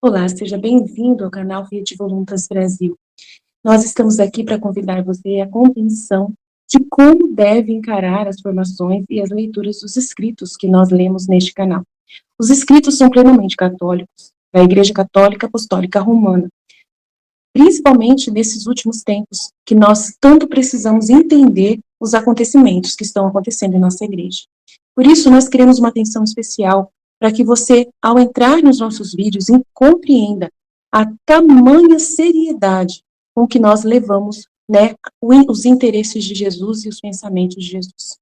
Olá, seja bem-vindo ao canal Rede Voluntas Brasil. Nós estamos aqui para convidar você à compreensão de como deve encarar as formações e as leituras dos escritos que nós lemos neste canal. Os escritos são plenamente católicos, da Igreja Católica Apostólica Romana, principalmente nesses últimos tempos, que nós tanto precisamos entender os acontecimentos que estão acontecendo em nossa igreja. Por isso, nós queremos uma atenção especial para que você, ao entrar nos nossos vídeos, compreenda a tamanha seriedade com que nós levamos, né, os interesses de Jesus e os pensamentos de Jesus.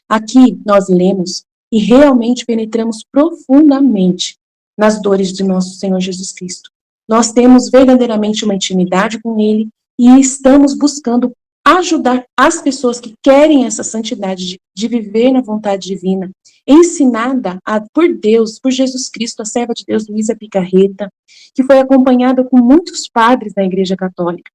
Aqui nós lemos e realmente penetramos profundamente nas dores de nosso Senhor Jesus Cristo. Nós temos verdadeiramente uma intimidade com Ele e estamos buscando ajudar as pessoas que querem essa santidade de viver na vontade divina, ensinada por Deus, por Jesus Cristo, a serva de Deus, Luísa Picarreta, que foi acompanhada com muitos padres da Igreja Católica.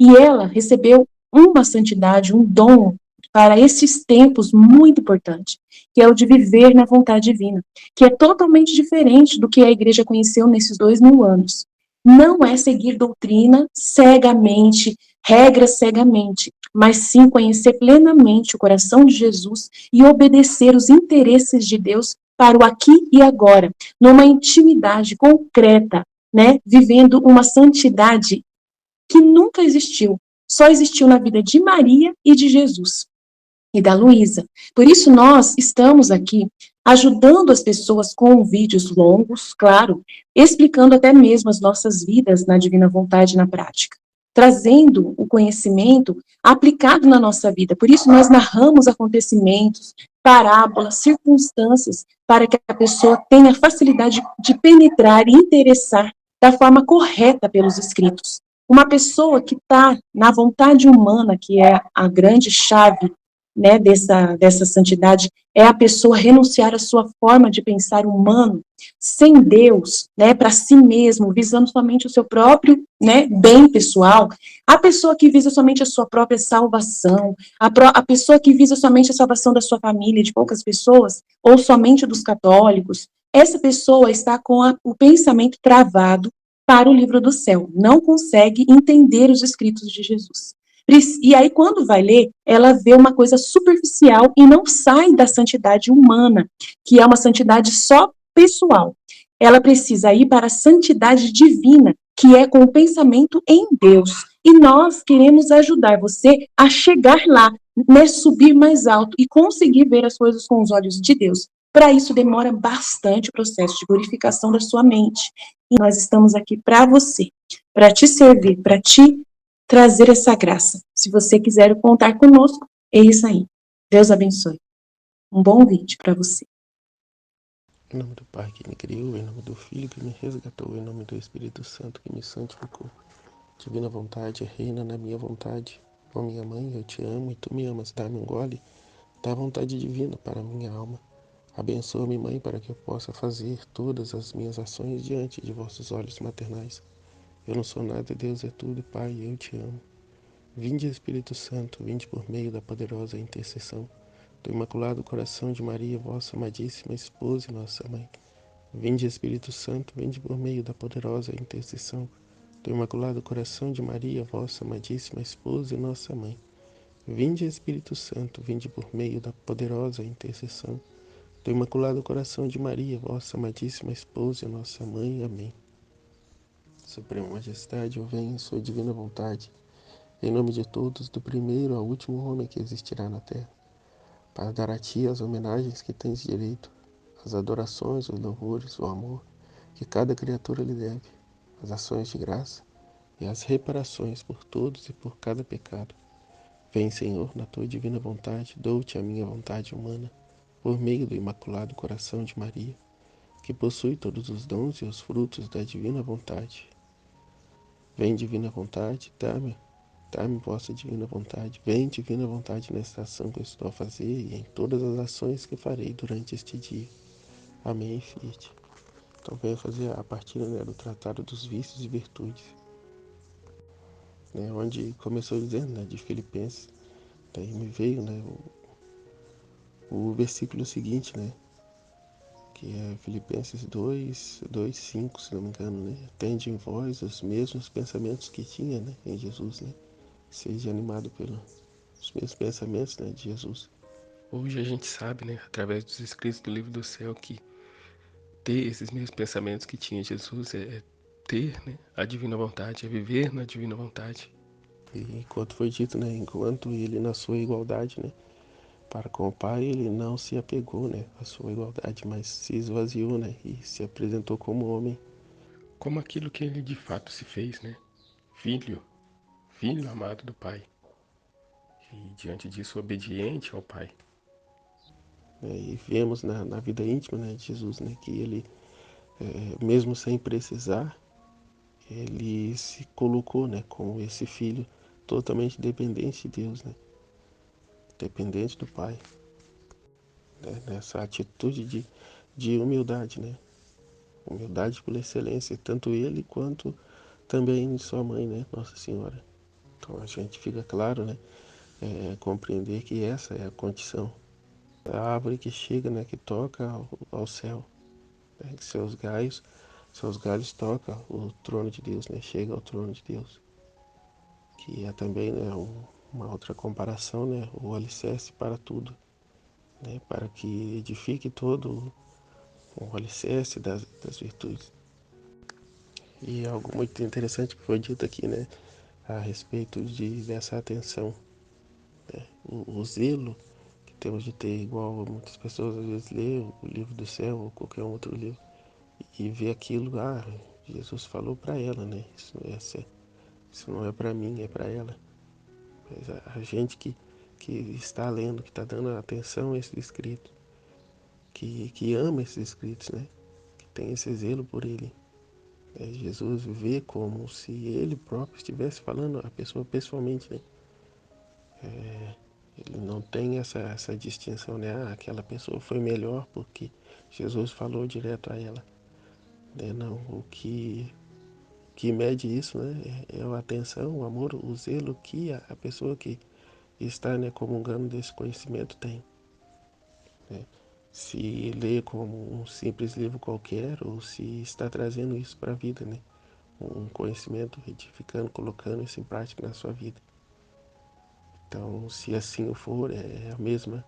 E ela recebeu uma santidade, um dom para esses tempos muito importante, que é o de viver na vontade divina, que é totalmente diferente do que a igreja conheceu nesses 2000 anos. Não é seguir doutrina cegamente, regras cegamente, mas sim conhecer plenamente o coração de Jesus e obedecer os interesses de Deus para o aqui e agora, numa intimidade concreta, né, vivendo uma santidade que nunca existiu, só existiu na vida de Maria e de Jesus e da Luísa. Por isso nós estamos aqui ajudando as pessoas com vídeos longos, claro, explicando até mesmo as nossas vidas na divina vontade na prática, trazendo o conhecimento aplicado na nossa vida. Por isso nós narramos acontecimentos, parábolas, circunstâncias, para que a pessoa tenha facilidade de penetrar e interessar da forma correta pelos escritos. Uma pessoa que está na vontade humana, que é a grande chave, né, dessa santidade, é a pessoa renunciar à sua forma de pensar humano, sem Deus, né, para si mesmo, visando somente o seu próprio, né, bem pessoal. A pessoa que visa somente a sua própria salvação, a pessoa que visa somente a salvação da sua família, de poucas pessoas, ou somente dos católicos, essa pessoa está com o pensamento travado para o livro do céu, não consegue entender os escritos de Jesus. E aí, quando vai ler, ela vê uma coisa superficial e não sai da santidade humana, que é uma santidade só pessoal. Ela precisa ir para a santidade divina, que é com o pensamento em Deus. E nós queremos ajudar você a chegar lá, né, subir mais alto e conseguir ver as coisas com os olhos de Deus. Para isso, demora bastante o processo de purificação da sua mente. E nós estamos aqui para você, para te servir, para te trazer essa graça. Se você quiser contar conosco, é isso aí. Deus abençoe. Um bom vídeo para você. Em nome do Pai que me criou, em nome do Filho que me resgatou, em nome do Espírito Santo que me santificou. Divina vontade, reina na minha vontade. Ó minha mãe, eu te amo e tu me amas. Dá-me um gole da vontade divina para a minha alma. Abençoa-me, mãe, para que eu possa fazer todas as minhas ações diante de vossos olhos maternais. Eu não sou nada, Deus é tudo, Pai, eu te amo. Vinde, Espírito Santo, vinde por meio da poderosa intercessão do Imaculado Coração de Maria, vossa amadíssima esposa e nossa mãe. Vinde, Espírito Santo, vinde por meio da poderosa intercessão do Imaculado Coração de Maria, vossa amadíssima esposa e nossa mãe. Vinde, Espírito Santo, vinde por meio da poderosa intercessão do Imaculado Coração de Maria, vossa amadíssima esposa e nossa mãe. Amém. Suprema Majestade, eu venho em sua divina vontade, em nome de todos, do primeiro ao último homem que existirá na terra, para dar a ti as homenagens que tens direito, as adorações, os louvores, o amor que cada criatura lhe deve, as ações de graça e as reparações por todos e por cada pecado. Vem, Senhor, na tua divina vontade, dou-te a minha vontade humana, por meio do Imaculado Coração de Maria, que possui todos os dons e os frutos da divina vontade. Vem, divina vontade, dá-me vossa divina vontade. Vem, divina vontade, nesta ação que eu estou a fazer e em todas as ações que farei durante este dia. Amém, Fiat. Então venho fazer a partir, né, do Tratado dos Vícios e Virtudes, né, onde começou dizendo, né, de Filipenses, Aí me veio, né, o versículo seguinte, né, que é Filipenses 2:5, se não me engano, né? Tende em vós os mesmos pensamentos que tinha, né, em Jesus, né? Seja animado pelos mesmos pensamentos, né, de Jesus. Hoje a gente sabe, né, através dos escritos do livro do céu, que ter esses mesmos pensamentos que tinha Jesus é ter, né, a divina vontade, é viver na divina vontade. E enquanto foi dito, né, enquanto ele na sua igualdade, né, para com o Pai, ele não se apegou, né, à sua igualdade, mas se esvaziou, né, e se apresentou como homem. Como aquilo que ele de fato se fez, né? Filho, filho amado do Pai. E diante disso, obediente ao Pai. E vemos na vida íntima, né, de Jesus, né, que ele, mesmo sem precisar, ele se colocou, né, como esse filho totalmente dependente de Deus, né, dependente do Pai, né, nessa atitude de humildade, né, humildade pela excelência, tanto ele quanto também sua mãe, né, Nossa Senhora. Então a gente fica claro, né, compreender que essa é a condição da árvore que chega, né, que toca ao céu, né, que seus galhos tocam o trono de Deus, né, chega ao trono de Deus, que é também, né, uma outra comparação, né, o alicerce para tudo, né, para que edifique todo o alicerce das virtudes. E algo muito interessante que foi dito aqui, né, a respeito dessa atenção, né, o zelo que temos de ter, igual muitas pessoas às vezes lê o livro do céu ou qualquer outro livro e vê aquilo, Jesus falou para ela, né, isso não é para mim, é para ela. Mas a gente que está lendo, que está dando atenção a esses escritos, que ama esses escritos, né, que tem esse zelo por ele, Jesus vê como se ele próprio estivesse falando a pessoa pessoalmente, né? Ele não tem essa distinção, né? Aquela pessoa foi melhor porque Jesus falou direto a ela, né? Não, que mede isso, né? É a atenção, o amor, o zelo que a pessoa que está, né, comungando desse conhecimento tem, né? Se lê como um simples livro qualquer ou se está trazendo isso para a vida, né? Um conhecimento, edificando, colocando isso em prática na sua vida. Então, se assim for, é a mesma,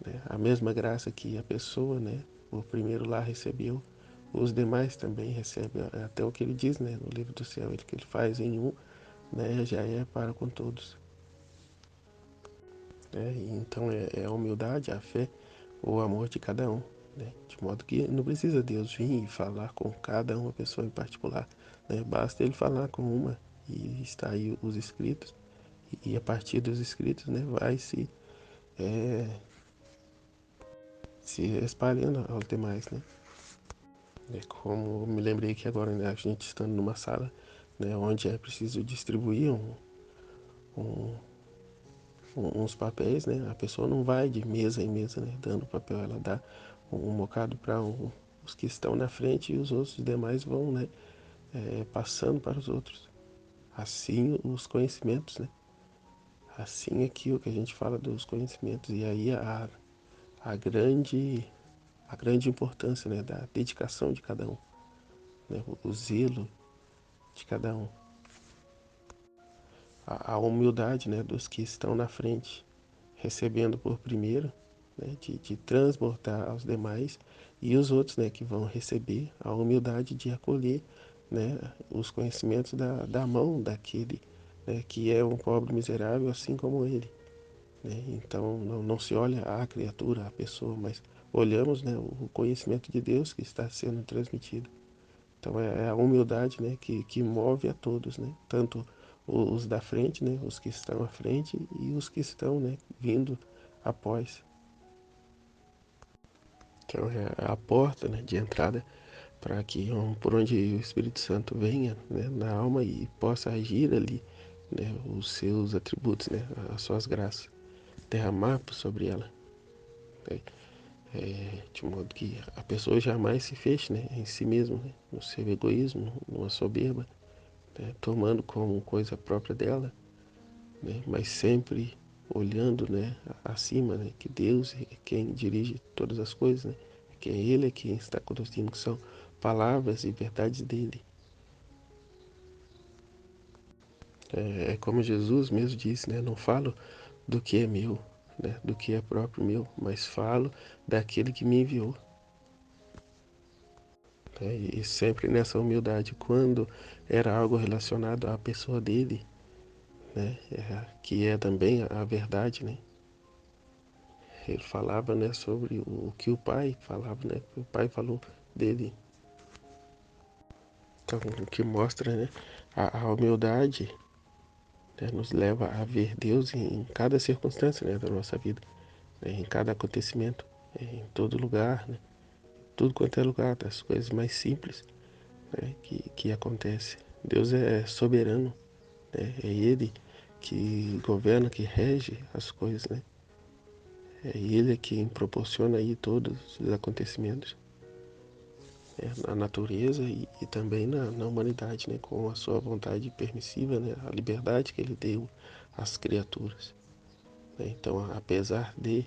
né, a mesma graça que a pessoa, né, o primeiro lá recebeu, os demais também recebem. Até o que ele diz, né, no livro do céu, ele que ele faz em um, né, já é para com todos. Né? E então é a humildade, a fé, o amor de cada um. Né? De modo que não precisa Deus vir e falar com cada uma pessoa em particular. Né? Basta ele falar com uma e está aí os escritos. E a partir dos escritos, né, vai se espalhando aos demais, né? É como me lembrei que agora, né, a gente estando numa sala, né, onde é preciso distribuir um, uns papéis, né? A pessoa não vai de mesa em mesa, né, dando papel, ela dá um bocado para os que estão na frente e os outros demais vão, né, passando para os outros. Assim os conhecimentos, né? Assim aqui o que a gente fala dos conhecimentos e aí a grande a grande importância, né, da dedicação de cada um, né, o zelo de cada um, a humildade, né, dos que estão na frente, recebendo por primeiro, né, de transbordar aos demais e os outros, né, que vão receber a humildade de acolher, né, os conhecimentos da mão daquele, né, que é um pobre miserável assim como ele. Né? Então não se olha a criatura, a pessoa, mas olhamos, né, o conhecimento de Deus que está sendo transmitido. Então é a humildade, né, que move a todos, né, tanto os da frente, né, os que estão à frente e os que estão, né, vindo após. Então é a porta, né, de entrada para que por onde o Espírito Santo venha, né, na alma e possa agir ali, né, os seus atributos, né, as suas graças, derramar sobre ela. Né? De modo que a pessoa jamais se feche, né, em si mesma, né, no seu egoísmo, numa soberba, né, tomando como coisa própria dela, né, mas sempre olhando, né, acima, né, que Deus é quem dirige todas as coisas, né, que Ele é quem está conduzindo, que são palavras e verdades dele. É como Jesus mesmo disse, né, não falo do que é meu, né, do que é próprio meu, mas falo daquele que me enviou. Né, e sempre nessa humildade, quando era algo relacionado à pessoa dele, né, que é também a verdade, né, ele falava, né, sobre o que o pai falava, né, que o pai falou dele. Então, o que mostra, né, a humildade, né, nos leva a ver Deus em cada circunstância, né, da nossa vida, né, em cada acontecimento, em todo lugar, né, tudo quanto é lugar, das coisas mais simples, né, que acontece. Deus é soberano, né, é Ele que governa, que rege as coisas, né, é Ele quem proporciona aí todos os acontecimentos, na natureza e também na humanidade, né, com a sua vontade permissiva, né, a liberdade que Ele deu às criaturas. Né, então, apesar de,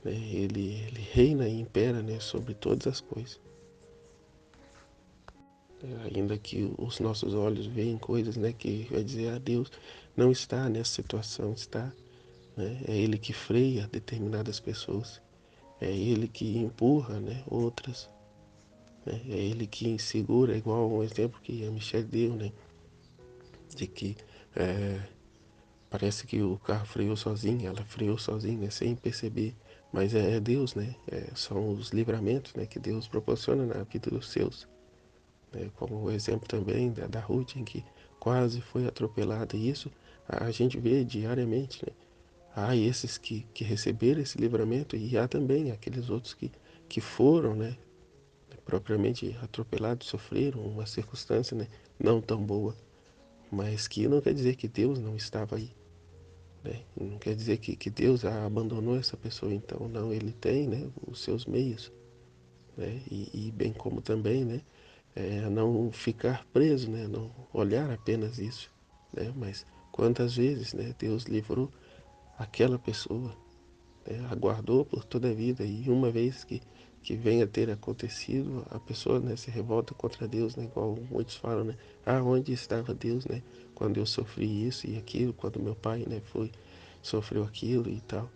né, ele reina e impera, né, sobre todas as coisas. Ainda que os nossos olhos veem coisas, né, que vai dizer, Deus não está nessa situação, está, né, é Ele que freia determinadas pessoas, é Ele que empurra, né, outras, né, é Ele que segura, igual um exemplo que a Michelle deu, né, de que parece que o carro freou sozinho, ela freou sozinha, né, sem perceber, mas é Deus, né, são os livramentos, né, que Deus proporciona na vida dos seus. Como o exemplo também da Ruth, em que quase foi atropelada. E isso a gente vê diariamente, né? Há esses que receberam esse livramento e há também aqueles outros que foram, né, propriamente atropelados, sofreram uma circunstância, né, não tão boa, mas que não quer dizer que Deus não estava aí. Né? Não quer dizer que Deus abandonou essa pessoa, então não, Ele tem, né, os seus meios, né? E bem como também, né, não ficar preso, né, não olhar apenas isso, né, mas quantas vezes, né, Deus livrou aquela pessoa, né, aguardou por toda a vida e uma vez que venha a ter acontecido, a pessoa, né, se revolta contra Deus, né, igual muitos falam, né, onde estava Deus, né, quando eu sofri isso e aquilo, quando meu pai, né, sofreu aquilo e tal.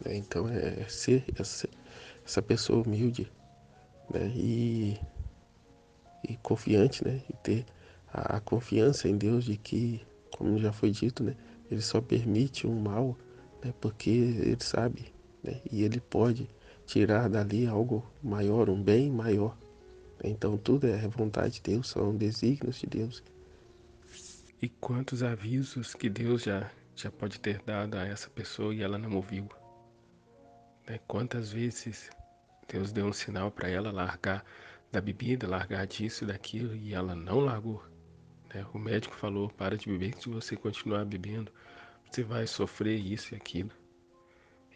Então é ser essa pessoa humilde, né, e confiante, né, e ter a confiança em Deus de que, como já foi dito, né, Ele só permite um mal, né, porque Ele sabe, né, e Ele pode tirar dali algo maior, um bem maior. Então tudo é vontade de Deus, são desígnios de Deus. E quantos avisos que Deus já pode ter dado a essa pessoa e ela não ouviu, né? Quantas vezes Deus deu um sinal para ela largar da bebida, largar disso e daquilo e ela não largou. Né? O médico falou, para de beber, que se você continuar bebendo, você vai sofrer isso e aquilo.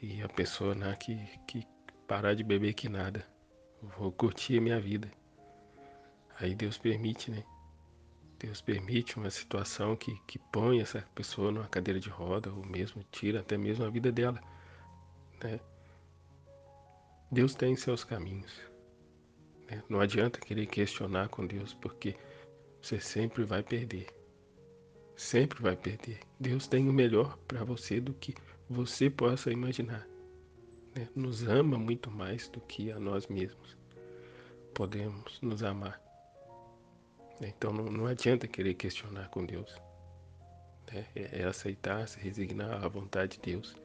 E a pessoa, né, que parar de beber que nada, vou curtir a minha vida. Aí Deus permite, né? Deus permite uma situação que põe essa pessoa numa cadeira de roda, ou mesmo tira até mesmo a vida dela. Né? Deus tem seus caminhos. Né? Não adianta querer questionar com Deus, porque você sempre vai perder. Sempre vai perder. Deus tem o melhor para você do que você possa imaginar. Né? Nos ama muito mais do que a nós mesmos podemos nos amar. Então não adianta querer questionar com Deus. Né? É aceitar, se resignar à vontade de Deus.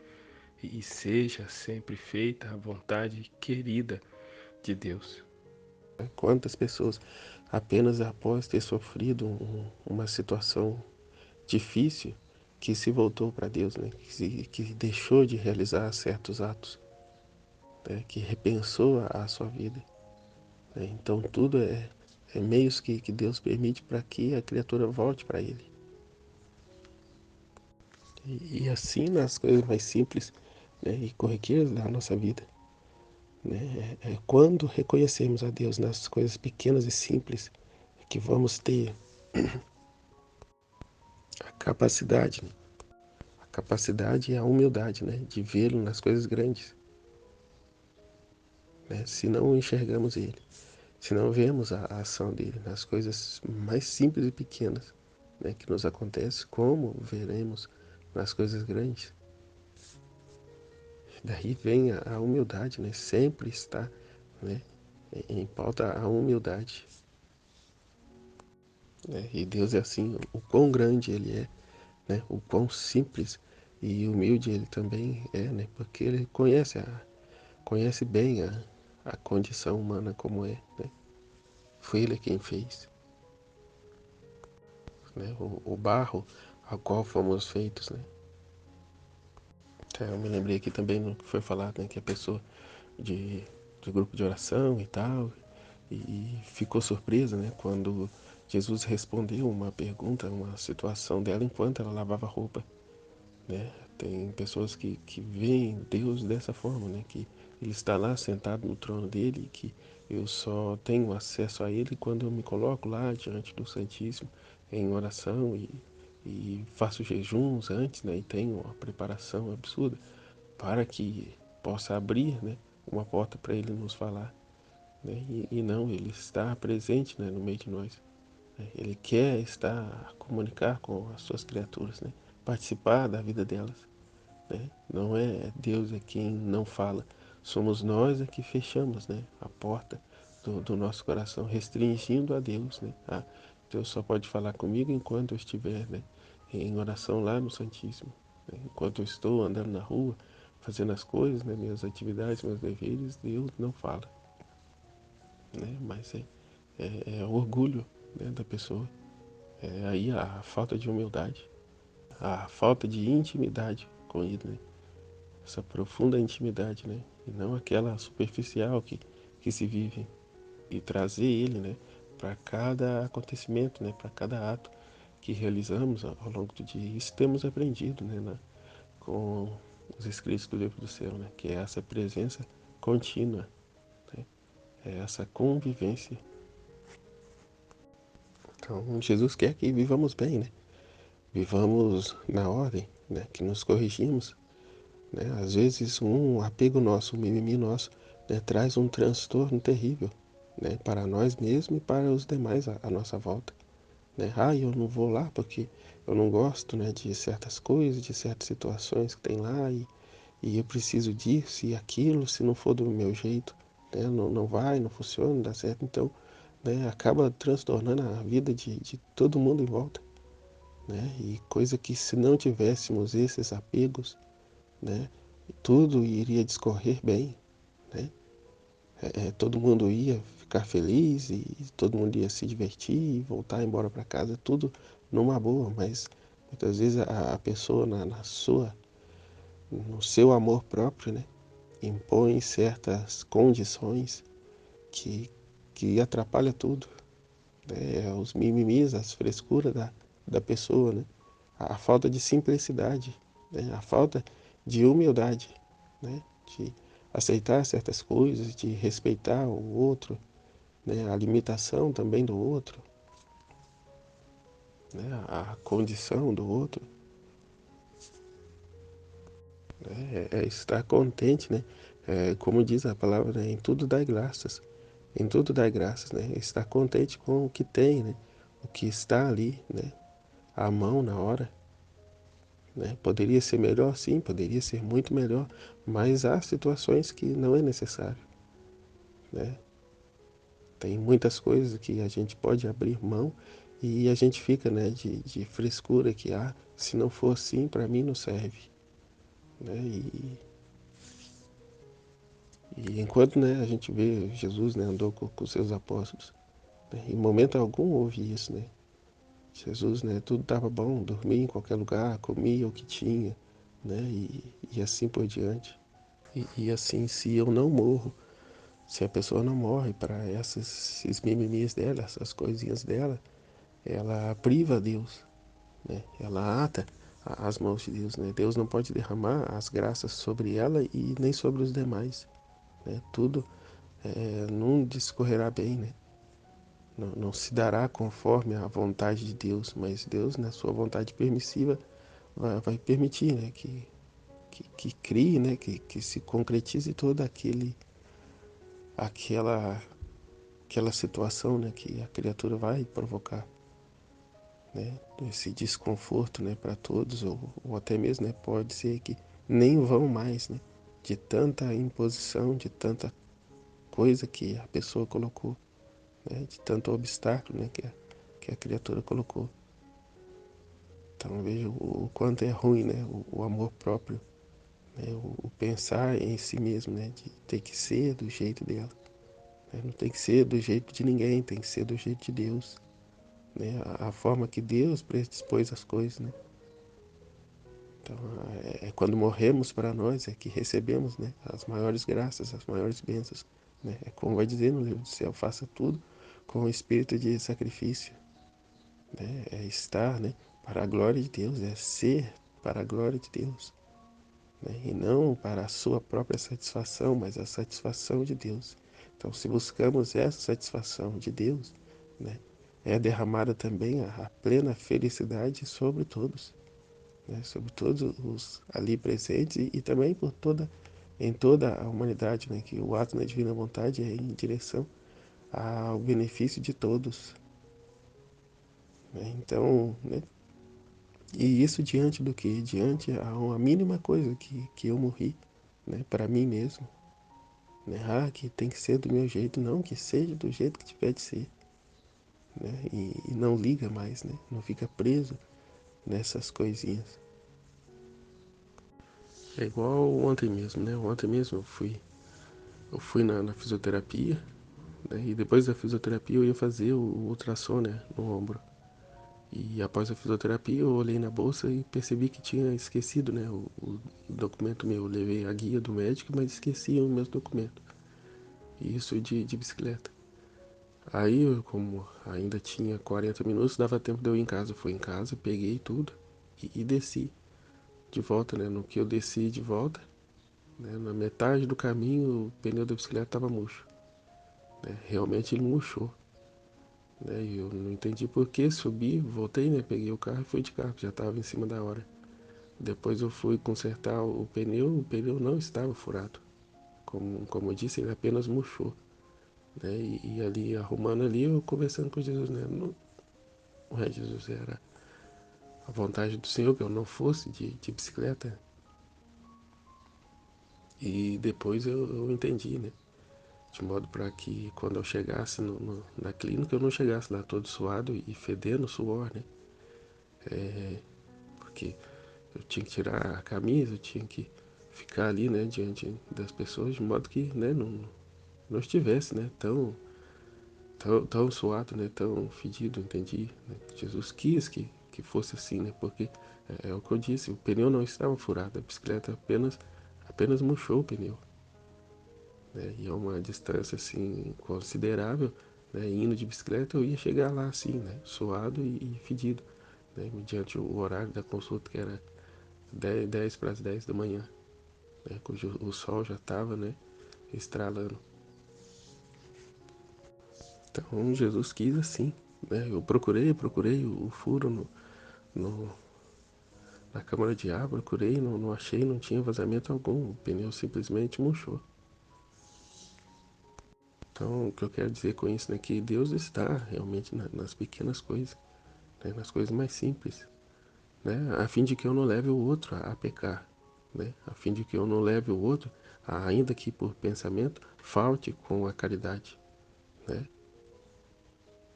E seja sempre feita a vontade querida de Deus. Quantas pessoas apenas após ter sofrido uma situação difícil que se voltou para Deus, né? Que deixou de realizar certos atos, né? Que repensou a sua vida. Né? Então tudo é meios que Deus permite para que a criatura volte para Ele. E assim nas coisas mais simples, né, e corriqueiras da nossa vida. Né? Quando reconhecemos a Deus nas coisas pequenas e simples, que vamos ter a capacidade, né, capacidade e a humildade, né, de vê-lo nas coisas grandes, né, se não enxergamos ele, se não vemos a ação dele nas coisas mais simples e pequenas, né, que nos acontece, como veremos nas coisas grandes? Daí vem a humildade, né, sempre está, né, em pauta a humildade, né, e Deus é assim, o quão grande ele é, né, o quão simples e humilde ele também é, né, porque ele conhece bem a condição humana como é, né? Foi ele quem fez, né? O barro ao qual fomos feitos, né? Eu me lembrei aqui também no que foi falado, né? Que a pessoa de, de grupo de oração e tal, e ficou surpresa, né? Quando Jesus respondeu uma pergunta, uma situação dela enquanto ela lavava roupa, né? Tem pessoas que veem Deus dessa forma, né? Que ele está lá sentado no trono dele e que eu só tenho acesso a ele quando eu me coloco lá diante do Santíssimo em oração e faço jejuns antes, né? E tenho uma preparação absurda para que possa abrir, né? Uma porta para ele nos falar, né? E não, ele está presente, né? No meio de nós, né? Ele quer estar, comunicar com as suas criaturas, né? Participar da vida delas, né? Não é Deus é quem não fala, somos nós é que fechamos, né, a porta do nosso coração, restringindo a Deus, né? Deus só pode falar comigo enquanto eu estiver, né, em oração lá no Santíssimo, né? Enquanto eu estou andando na rua, fazendo as coisas, né, minhas atividades, meus deveres, Deus não fala, né? Mas é orgulho, né, da pessoa, é aí a falta de humildade, a falta de intimidade com ele, né? Essa profunda intimidade, né? E não aquela superficial que se vive. E trazer ele, né? Para cada acontecimento, né? Para cada ato que realizamos ao longo do dia. Isso temos aprendido, né? Com os escritos do livro do céu, né? Que é essa presença contínua, né? É essa convivência. Então, Jesus quer que vivamos bem, né? Vivamos na ordem, né? Que nos corrigimos, né? Às vezes um apego nosso, um mimimi nosso, né, traz um transtorno terrível, né, para nós mesmos e para os demais à nossa volta, né? Eu não vou lá porque eu não gosto, né, de certas coisas, de certas situações que tem lá e eu preciso disso e aquilo, se não for do meu jeito, né, não vai, não funciona, não dá certo. Então, né, acaba transtornando a vida de todo mundo em volta, né? E coisa que se não tivéssemos esses apegos, né, tudo iria discorrer bem, né? Todo mundo ia ficar feliz e todo mundo ia se divertir e voltar embora para casa, tudo numa boa, mas muitas vezes a pessoa no seu amor próprio, né, impõe certas condições que, que atrapalha tudo, né? Os mimimis, as frescuras da pessoa, né? A falta de simplicidade, né? A falta de humildade, né? De aceitar certas coisas, de respeitar o outro, né? A limitação também do outro, né? A condição do outro, né? É estar contente, né? Como diz a palavra, né? Em tudo dai graças, em tudo dai graças, né? Estar contente com o que tem, né? O que está ali, né? À mão na hora, né? Poderia ser melhor, sim, poderia ser muito melhor, mas há situações que não é necessário, né? Tem muitas coisas que a gente pode abrir mão e a gente fica, né, de frescura que se não for assim, para mim não serve, né? E enquanto, né, a gente vê Jesus, né, andou com seus apóstolos, né, em momento algum houve isso, né? Jesus, né, tudo estava bom, dormia em qualquer lugar, comia o que tinha, né, e assim por diante. E assim, se eu não morro, se a pessoa não morre para esses mimimis dela, essas coisinhas dela, ela priva Deus, né? Ela ata as mãos de Deus, né? Deus não pode derramar as graças sobre ela e nem sobre os demais, né? Tudo não discorrerá bem, né? Não se dará conforme a vontade de Deus, mas Deus, na sua vontade permissiva, vai permitir, né, que crie, né, que se concretize toda aquela, aquela situação, né, que a criatura vai provocar, né, esse desconforto, né, para todos, ou até mesmo, né, pode ser que nem vão mais, né, de tanta imposição, de tanta coisa que a pessoa colocou, né, de tanto obstáculo, né, que a criatura colocou. Então veja o quanto é ruim, né, o amor próprio, né, o pensar em si mesmo, né, de ter que ser do jeito dela, né, não tem que ser do jeito de ninguém, tem que ser do jeito de Deus, né, a forma que Deus predispôs as coisas, né. Então é quando morremos para nós é que recebemos, né, as maiores graças, as maiores bênçãos, né, é como vai dizer no livro do céu, faça tudo com o espírito de sacrifício, né, é estar, né, para a glória de Deus, é ser para a glória de Deus, né, e não para a sua própria satisfação, mas a satisfação de Deus. Então, se buscamos essa satisfação de Deus, né, é derramada também a plena felicidade sobre todos, né, sobre todos os ali presentes e também por toda em toda a humanidade, né, que o ato da divina vontade é em direção ao benefício de todos, né. Então, né, e isso diante do que? Diante a uma mínima coisa que eu morri, né, para mim mesmo, né? Ah, que tem que ser do meu jeito, não, que seja do jeito que tiver de ser, né? E não liga mais, né? Não fica preso nessas coisinhas. É igual ontem mesmo, né? Ontem mesmo eu fui na fisioterapia, né? E depois da fisioterapia eu ia fazer o ultrassom, né, no ombro. E após a fisioterapia eu olhei na bolsa e percebi que tinha esquecido, né, o documento meu. Eu levei a guia do médico, mas esqueci o meu documento. E isso de bicicleta. Aí, como ainda tinha 40 minutos, dava tempo de eu ir em casa. Fui em casa, peguei tudo e desci de volta, né? No que eu desci de volta, né, na metade do caminho, o pneu da bicicleta estava murcho, né? Realmente ele murchou, né? E eu não entendi por que, subi, voltei, né? Peguei o carro e fui de carro, já estava em cima da hora. Depois eu fui consertar o pneu não estava furado. Como eu disse, ele apenas murchou, né? E ali, arrumando ali, eu conversando com Jesus, né? Não é, Jesus, era a vontade do Senhor que eu não fosse de bicicleta. E depois eu entendi, né? De modo para que quando eu chegasse na clínica, eu não chegasse lá todo suado e fedendo suor, né? Porque eu tinha que tirar a camisa, eu tinha que ficar ali, né, diante das pessoas, de modo que, né, não estivesse, né, tão suado, né, tão fedido, entendi, né? Jesus quis que fosse assim, né, porque é o que eu disse, o pneu não estava furado, a bicicleta apenas murchou o pneu, né, e é uma distância, assim, considerável, né, indo de bicicleta eu ia chegar lá, assim, né, suado e fedido, né, mediante o horário da consulta, que era 10 para as 10 da manhã, né, cujo o sol já estava, né, estralando. Então Jesus quis assim, né? Eu procurei o furo no, na câmara de ar, procurei, não achei, não tinha vazamento algum, o pneu simplesmente murchou. Então o que eu quero dizer com isso, né, que Deus está realmente nas pequenas coisas, né, nas coisas mais simples, né, a fim de que eu não leve o outro a pecar, né, a fim de que eu não leve o outro, ainda que por pensamento, falte com a caridade, né,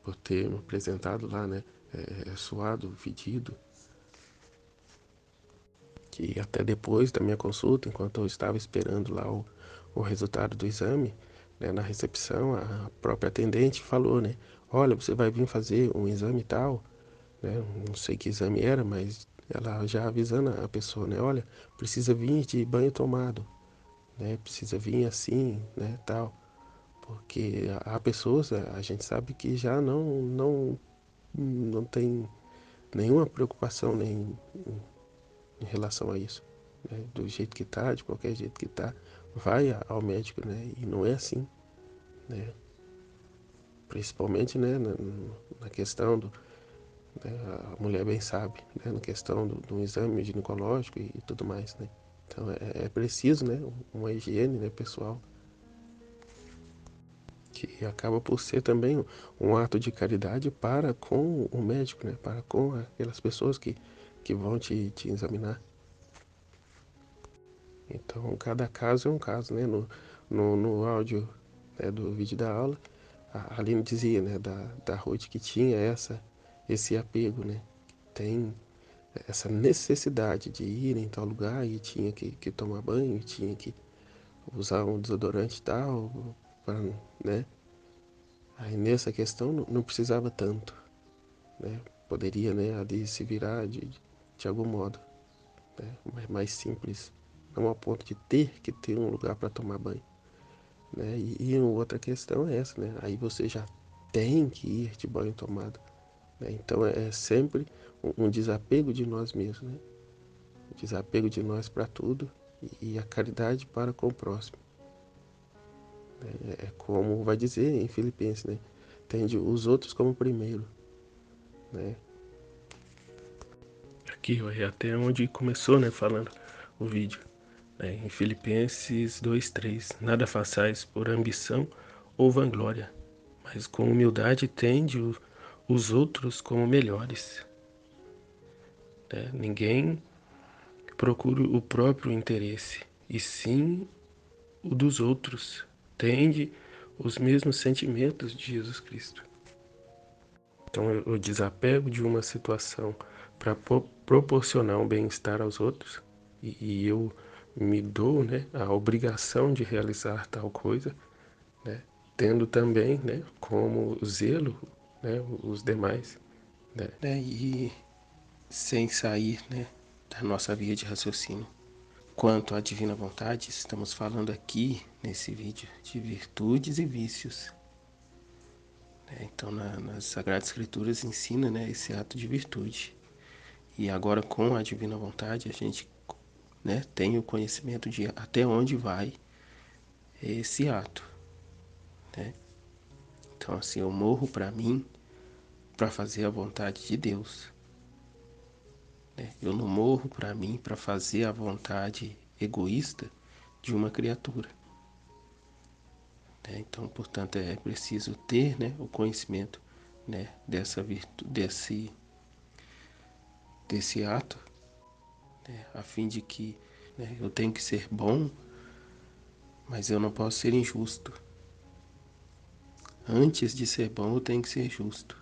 por ter me apresentado lá, né, suado, fedido, que até depois da minha consulta, enquanto eu estava esperando lá o resultado do exame, né, na recepção, a própria atendente falou, né, olha, você vai vir fazer um exame tal, né, não sei que exame era, mas ela já avisando a pessoa, né, olha, precisa vir de banho tomado, né, precisa vir assim, né, tal, porque há pessoas, a gente sabe que já não tem nenhuma preocupação nem em relação a isso, né? Do jeito que tá, de qualquer jeito que tá, vai ao médico, né? E não é assim, né? Principalmente, né, na questão né? A mulher bem sabe, né? Na questão do exame ginecológico e tudo mais, né? Então é preciso, né? Uma higiene, né, pessoal, que acaba por ser também um ato de caridade para com o médico, né? Para com aquelas pessoas que vão te examinar. Então, cada caso é um caso, né? No áudio, né, do vídeo da aula, a Aline dizia, né, da Ruth que tinha esse apego, né? Tem essa necessidade de ir em tal lugar e tinha que tomar banho, tinha que usar um desodorante e tal, pra, né? Aí nessa questão não precisava tanto, né? Poderia, né, ali se virar de algum modo, né? Mais simples, não ao ponto de ter que ter um lugar para tomar banho, né? E outra questão é essa, né? Aí você já tem que ir de banho tomado, né? Então é sempre um desapego de nós mesmos, né? O desapego de nós para tudo e a caridade para com o próximo. É como vai dizer em Filipenses, né? Tende os outros como primeiro, né? Aqui, ó, é até onde começou, né, falando o vídeo. Em Filipenses 2:3, nada façais por ambição ou vanglória, mas com humildade tende os outros como melhores. Né? Ninguém procura o próprio interesse, e sim o dos outros. Tende os mesmos sentimentos de Jesus Cristo. Então eu desapego de uma situação para proporcionar um bem-estar aos outros e eu me dou, né, a obrigação de realizar tal coisa, né, tendo também, né, como zelo, né, os demais, né, e sem sair, né, da nossa via de raciocínio. Quanto à divina vontade, estamos falando aqui nesse vídeo de virtudes e vícios. Então, nas Sagradas Escrituras ensina, né, esse ato de virtude. E agora, com a divina vontade, a gente, né, tem o conhecimento de até onde vai esse ato. Né? Então, assim, eu morro para mim para fazer a vontade de Deus. Né? Eu não morro para mim para fazer a vontade egoísta de uma criatura. Né? Então, portanto, é preciso ter, né, o conhecimento, né, dessa virtude, desse ato, né, a fim de que, né, eu tenho que ser bom, mas eu não posso ser injusto. Antes de ser bom, eu tenho que ser justo.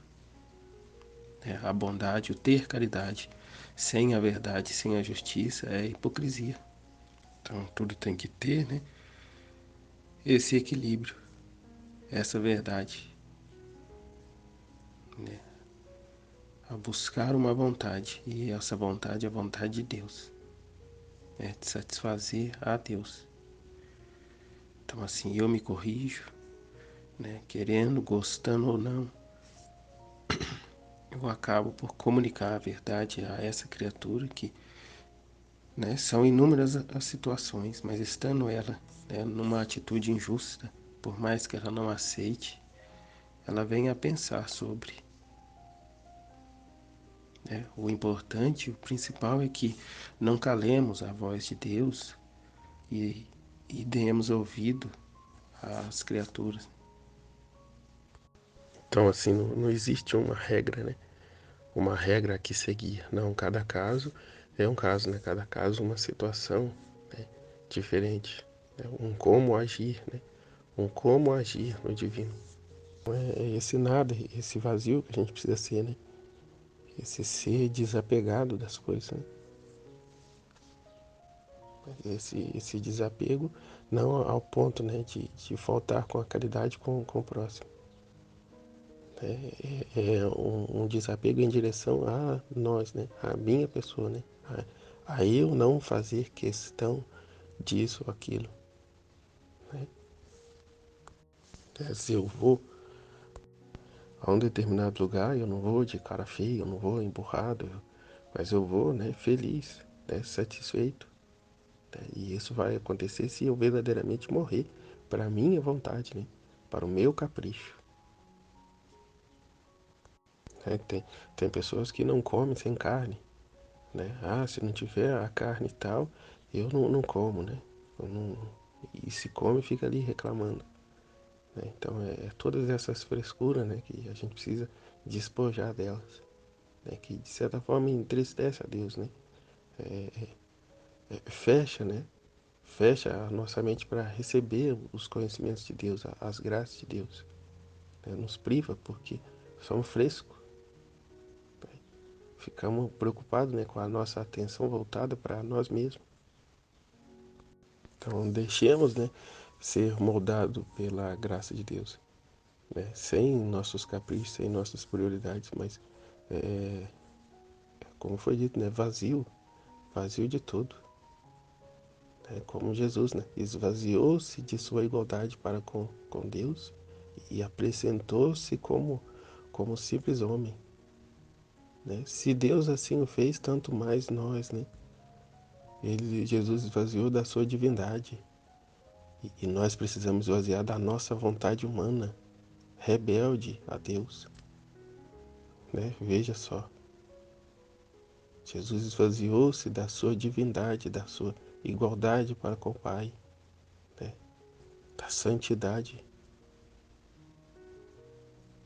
Né? A bondade, o ter caridade, sem a verdade, sem a justiça, é hipocrisia. Então, tudo tem que ter, né, esse equilíbrio, essa verdade, né? A buscar uma vontade, e essa vontade é a vontade de Deus, é de satisfazer a Deus. Então, assim, eu me corrijo, né, querendo, gostando ou não, eu acabo por comunicar a verdade a essa criatura que, né, são inúmeras as situações, mas estando ela, né, numa atitude injusta, por mais que ela não aceite, ela venha a pensar sobre. Né? O importante, o principal é que não calemos a voz de Deus e, e demos ouvido às criaturas. Então, assim, não existe uma regra, né? Uma regra a que seguir. Não, cada caso é um caso, né? Cada caso uma situação, né, diferente. Né? Um como agir, né? Um como agir no divino. É esse nada, esse vazio que a gente precisa ser, né? Esse ser desapegado das coisas, né? Esse desapego, não ao ponto, né, de faltar com a caridade com o próximo. É um desapego em direção a nós, né? A minha pessoa, né? A eu não fazer questão disso ou aquilo. Né? Se eu vou a um determinado lugar, eu não vou de cara feia, eu não vou emburrado, mas eu vou, né, feliz, né, satisfeito. Né? E isso vai acontecer se eu verdadeiramente morrer para a minha vontade, né? Para o meu capricho. né? Tem pessoas que não comem sem carne, né? Ah, se não tiver a carne e tal, eu não como, né? Eu não... E se come, fica ali reclamando, né? Então é todas essas frescuras, né, que a gente precisa despojar delas, né? Que de certa forma entristece a Deus, né? Fecha, né? Fecha a nossa mente para receber os conhecimentos de Deus, as graças de Deus, né? Nos priva porque somos frescos, né? Ficamos preocupados, né, com a nossa atenção voltada para nós mesmos. Então deixemos, né, ser moldado pela graça de Deus, né? Sem nossos caprichos, sem nossas prioridades, mas como foi dito, né, vazio de tudo, né? Como Jesus, né, esvaziou-se de sua igualdade para com Deus e apresentou-se como simples homem, né? Se Deus assim o fez, tanto mais nós, né? Jesus esvaziou da sua divindade e nós precisamos esvaziar da nossa vontade humana, rebelde a Deus, né? Veja só, Jesus esvaziou-se da sua divindade, da sua igualdade para com o Pai, né? Da santidade,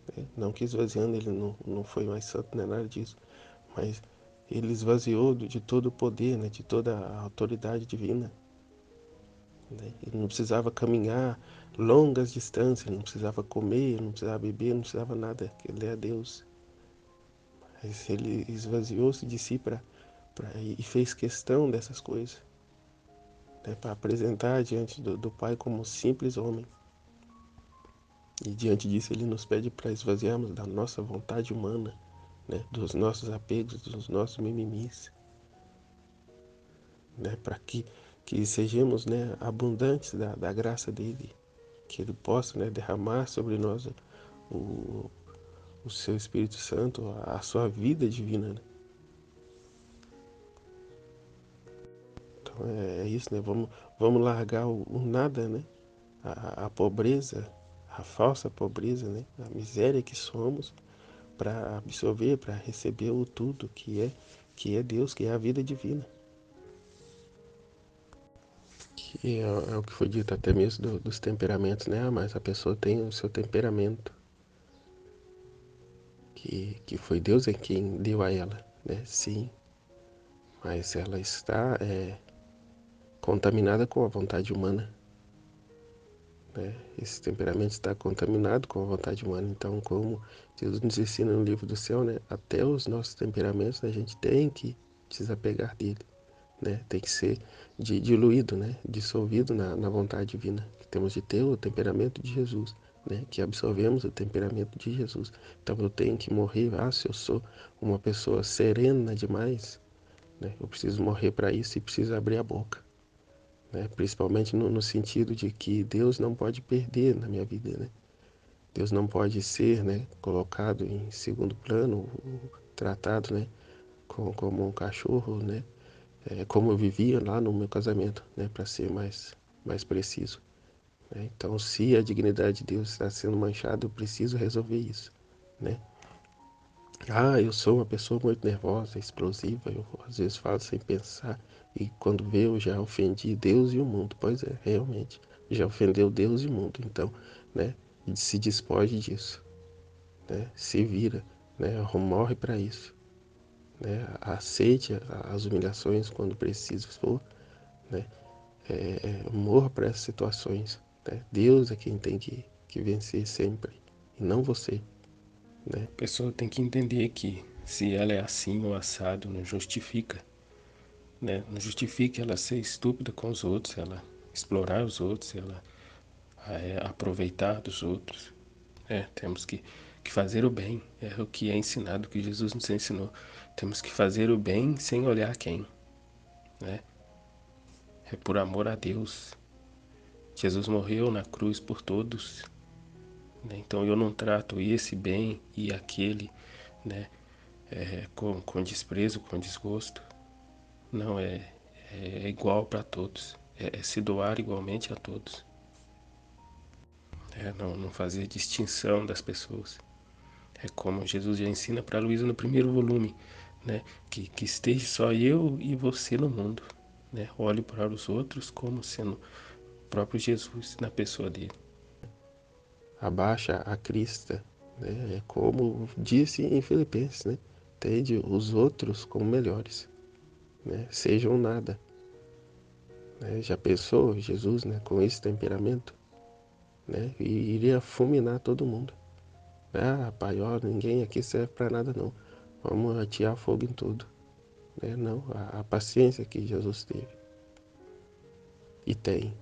né? Não que esvaziando ele não foi mais santo, não é nada disso, mas ele esvaziou de todo o poder, né? De toda a autoridade divina, né? Ele não precisava caminhar longas distâncias, não precisava comer, não precisava beber, não precisava nada, ele é Deus. Mas ele esvaziou-se de si e fez questão dessas coisas, né, para apresentar diante do Pai como um simples homem. E diante disso ele nos pede para esvaziarmos da nossa vontade humana, né, dos nossos apegos, dos nossos mimimis, né, para que sejamos, né, abundantes da graça dele, que ele possa, né, derramar sobre nós o, o seu Espírito Santo, a sua vida divina, né? Então é isso, né? Vamos largar o nada, né? A pobreza, a falsa pobreza, né? A miséria que somos para absorver, para receber o tudo que é Deus, que é a vida divina. Que é o que foi dito até mesmo dos temperamentos, né? Mas a pessoa tem o seu temperamento, que foi Deus quem deu a ela, né? Sim, mas ela está contaminada com a vontade humana, né? Esse temperamento está contaminado com a vontade humana. Então, como Jesus nos ensina no livro do céu, né? Até os nossos temperamentos a gente tem que desapegar dele, né? Tem que ser diluído, né? Dissolvido na vontade divina. Temos de ter o temperamento de Jesus, né? Que absorvemos o temperamento de Jesus. Então, eu tenho que morrer. Ah, se eu sou uma pessoa serena demais, né? Eu preciso morrer para isso e preciso abrir a boca, né? Principalmente no sentido de que Deus não pode perder na minha vida, né? Deus não pode ser, né, colocado em segundo plano, tratado, né, como um cachorro, né, como eu vivia lá no meu casamento, né, para ser mais preciso, né? Então, se a dignidade de Deus está sendo manchada, eu preciso resolver isso, né? Ah, eu sou uma pessoa muito nervosa, explosiva, eu às vezes falo sem pensar e quando vê eu já ofendi Deus e o mundo. Pois é, realmente, já ofendeu Deus e o mundo. Então, né, se despoje disso, né? Se vira, né? Morre para isso, né? Aceite as humilhações quando preciso for, né? Morra para essas situações, né? Deus é quem tem que vencer sempre e não você, né? A pessoa tem que entender que se ela é assim ou assado, não justifica, né? Não justifica ela ser estúpida com os outros, ela explorar os outros, ela aproveitar dos outros. Temos que fazer o bem, é o que é ensinado, o que Jesus nos ensinou. Temos que fazer o bem sem olhar quem, né? É por amor a Deus. Jesus morreu na cruz por todos, né? Então eu não trato esse bem e aquele, né, com desprezo, com desgosto. Não, é igual para todos. É se doar igualmente a todos. Não fazer distinção das pessoas. É como Jesus já ensina para Luísa no primeiro volume, né? Que esteja só eu e você no mundo, né? Olhe para os outros como sendo o próprio Jesus na pessoa dele. Abaixa a crista, né? É como disse em Filipenses, né? Tende os outros como melhores, né? Sejam nada. Né? Já pensou Jesus, né? Com esse temperamento, né? E iria fulminar todo mundo. Ah, pai, ó, ninguém aqui serve para nada não. Vamos atear fogo em tudo. Né? Não, a paciência que Jesus teve. E tem,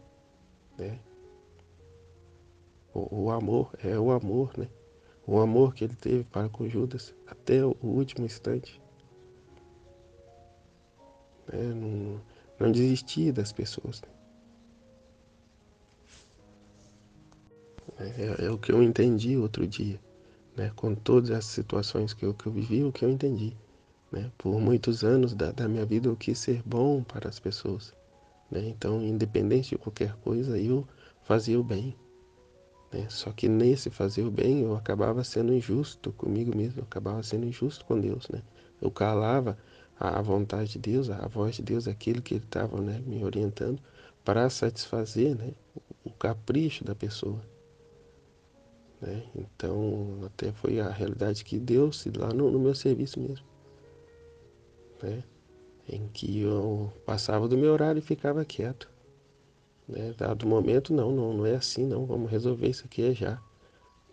né? O amor é o amor, né? O amor que ele teve para com Judas até o último instante. Né? Não desistia das pessoas. Né? É o que eu entendi outro dia. Né? Com todas as situações que eu vivi, o que eu entendi. Né? Por muitos anos da minha vida eu quis ser bom para as pessoas. Né? Então, independente de qualquer coisa, eu fazia o bem. Né? Só que nesse fazer o bem eu acabava sendo injusto comigo mesmo, eu acabava sendo injusto com Deus, né? Eu calava a vontade de Deus, a voz de Deus, aquilo que Ele estava, né, me orientando para satisfazer, né, o capricho da pessoa. Né? Então, até foi a realidade que deu-se lá no meu serviço mesmo. Né? Em que eu passava do meu horário e ficava quieto. Né? Dado momento, não é assim, não, vamos resolver isso aqui já.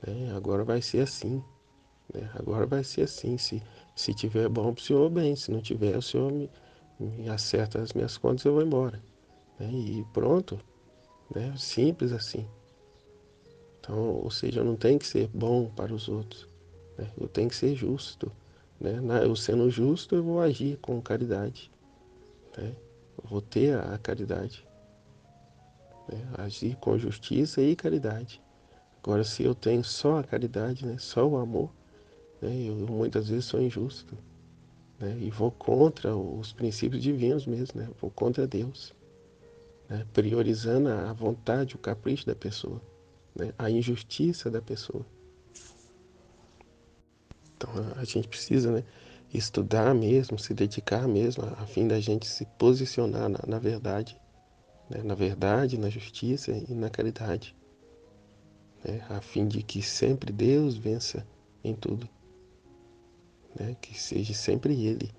Né? Agora vai ser assim. Né? Agora vai ser assim. Se tiver bom para o senhor, bem. Se não tiver, o senhor me acerta as minhas contas e eu vou embora. Né? E pronto. Né? Simples assim. Então, ou seja, eu não tenho que ser bom para os outros. Né? Eu tenho que ser justo. Né? Eu sendo justo, eu vou agir com caridade. Né? Eu vou ter a caridade. Né? Agir com justiça e caridade. Agora, se eu tenho só a caridade, né? Só o amor, né? Eu muitas vezes sou injusto. Né? E vou contra os princípios divinos mesmo, né? Vou contra Deus, né? Priorizando a vontade, o capricho da pessoa, né? A injustiça da pessoa. Então a gente precisa, né, estudar mesmo, se dedicar mesmo, a fim da gente se posicionar na verdade, né? Na verdade, na justiça e na caridade, né? A fim de que sempre Deus vença em tudo, né? Que seja sempre Ele,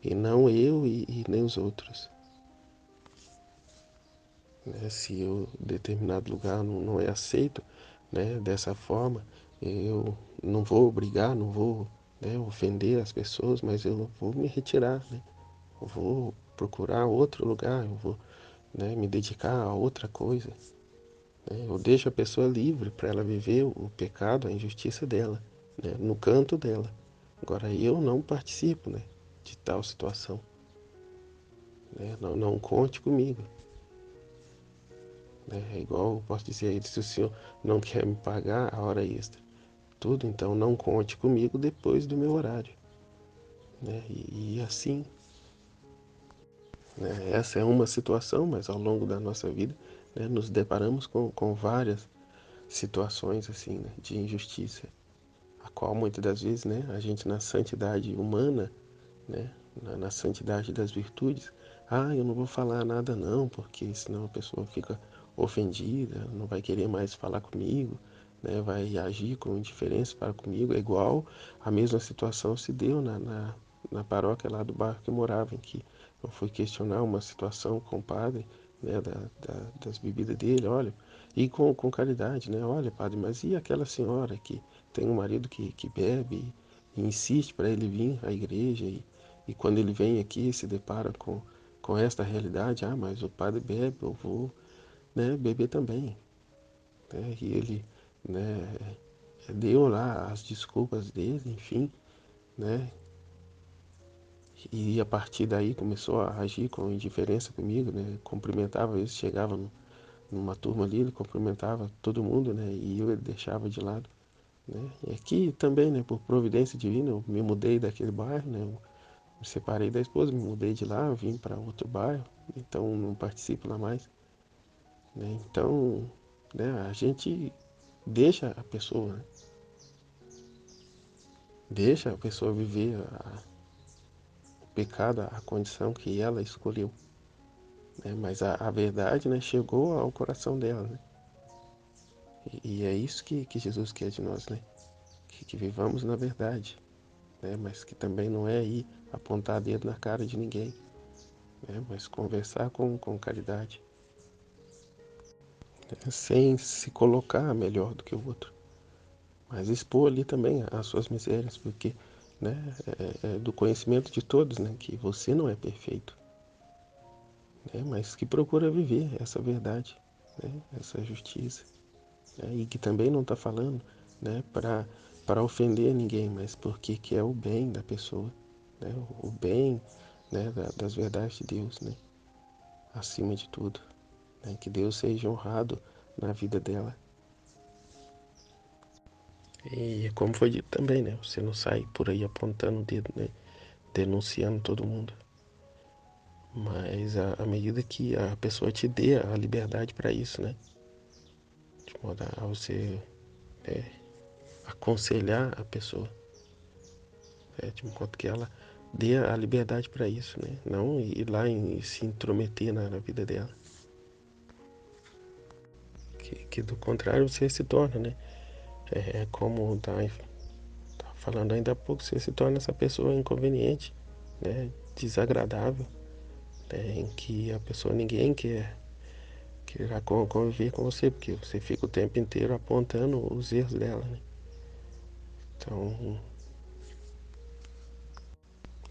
e não eu e nem os outros. Né? Se o determinado lugar não é aceito, né, dessa forma, eu não vou obrigar, não vou, né, ofender as pessoas, mas eu vou me retirar, né? Eu vou procurar outro lugar, eu vou, né, me dedicar a outra coisa. Né? Eu deixo a pessoa livre para ela viver o pecado, a injustiça dela, né, no canto dela. Agora eu não participo, né, de tal situação. Né? Não conte comigo. Né? É igual eu posso dizer a ele, se o senhor não quer me pagar a hora extra, tudo, então não conte comigo depois do meu horário. Né? E assim, né? Essa é uma situação, mas ao longo da nossa vida, né, nos deparamos com várias situações assim, né, de injustiça, a qual muitas das vezes, né, a gente na santidade humana, né, na santidade das virtudes, eu não vou falar nada não, porque senão a pessoa fica ofendida, não vai querer mais falar comigo, né, vai agir com indiferença para comigo. É igual a mesma situação se deu na paróquia lá do bairro que eu morava, em que eu fui questionar uma situação com o padre, né, das bebidas dele, olha, e com caridade, né, olha padre, mas e aquela senhora que tem um marido que bebe e insiste para ele vir à igreja e quando ele vem aqui se depara com esta realidade, mas o padre bebe, eu vou, né, beber também. Né? E ele, né, deu lá as desculpas dele, enfim, né? E a partir daí começou a agir com indiferença comigo, né? Cumprimentava, às vezes chegava numa turma ali, ele cumprimentava todo mundo, né? E eu ele deixava de lado. Né? E aqui também, né, por providência divina, eu me mudei daquele bairro, né? Eu me separei da esposa, me mudei de lá, vim para outro bairro, então não participo lá mais. Né? Então, né, a gente deixa a pessoa, né? Deixa a pessoa viver o pecado, a condição que ela escolheu. Né? Mas a verdade, né, chegou ao coração dela. Né? E é isso que Jesus quer de nós, né? Que vivamos na verdade, né? Mas que também não é ir apontar dedo na cara de ninguém, né? Mas conversar com caridade, né? Sem se colocar melhor do que o outro, mas expor ali também as suas misérias, porque, né, é do conhecimento de todos, né, que você não é perfeito, né, mas que procura viver essa verdade, né, essa justiça, né, e que também não está falando, né, para ofender ninguém, mas porque quer o bem da pessoa, né, o bem, né, das verdades de Deus, né, acima de tudo, né, que Deus seja honrado na vida dela. E como foi dito também, né, você não sai por aí apontando o dedo, né, denunciando todo mundo, mas à medida que a pessoa te dê a liberdade para isso, né, de modo a você, né, aconselhar a pessoa, de modo que ela dê a liberdade para isso, né? Não ir lá e se intrometer na vida dela. Que do contrário você se torna, né? Como tá falando ainda há pouco, você se torna essa pessoa inconveniente, né? Desagradável, né? Em que a pessoa ninguém quererá conviver com você, porque você fica o tempo inteiro apontando os erros dela, né? Então,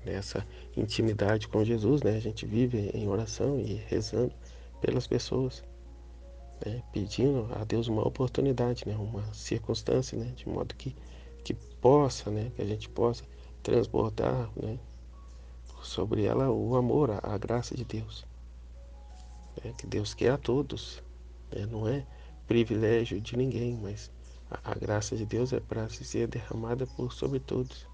nessa intimidade com Jesus, né? A gente vive em oração e rezando pelas pessoas, né? Pedindo a Deus uma oportunidade, né? Uma circunstância, né? De modo que possa, né? Que a gente possa transbordar, né? Sobre ela o amor, a graça de Deus, né? Que Deus quer a todos, né? Não é privilégio de ninguém, mas a graça de Deus é para ser derramada por sobre todos.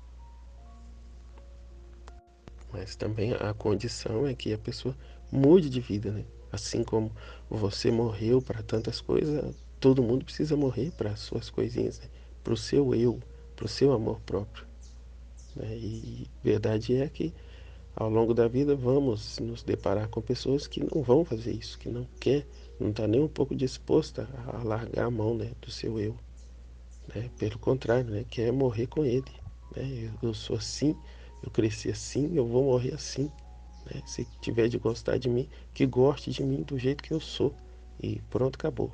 Mas também a condição é que a pessoa mude de vida, né? Assim como você morreu para tantas coisas, todo mundo precisa morrer para as suas coisinhas, né? Para o seu eu, para o seu amor próprio, né? E verdade é que ao longo da vida vamos nos deparar com pessoas que não vão fazer isso, que não quer, não está nem um pouco disposta a largar a mão, né, do seu eu, né? Pelo contrário, né, quer morrer com ele, né? Eu sou assim, eu cresci assim, eu vou morrer assim, né? Se tiver de gostar de mim, que goste de mim do jeito que eu sou. E pronto, acabou.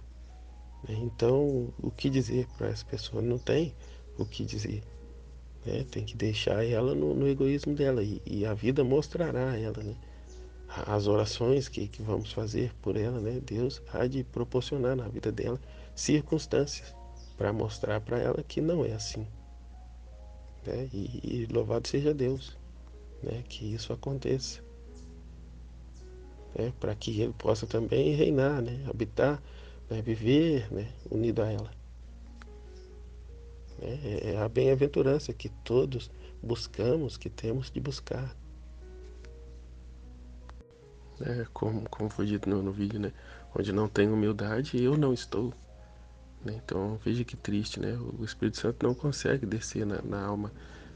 Né? Então, o que dizer para essa pessoa? Não tem o que dizer. Né? Tem que deixar ela no egoísmo dela. E a vida mostrará a ela, né? As orações que vamos fazer por ela, né? Deus há de proporcionar na vida dela circunstâncias para mostrar para ela que não é assim. Né? E louvado seja Deus, né? Que isso aconteça. Né, para que ele possa também reinar, né, habitar, né, viver, né, unido a ela. É a bem-aventurança que todos buscamos, que temos de buscar. Como foi dito no vídeo, né, onde não tem humildade, eu não estou. Né, então veja que triste, né, o Espírito Santo não consegue descer na alma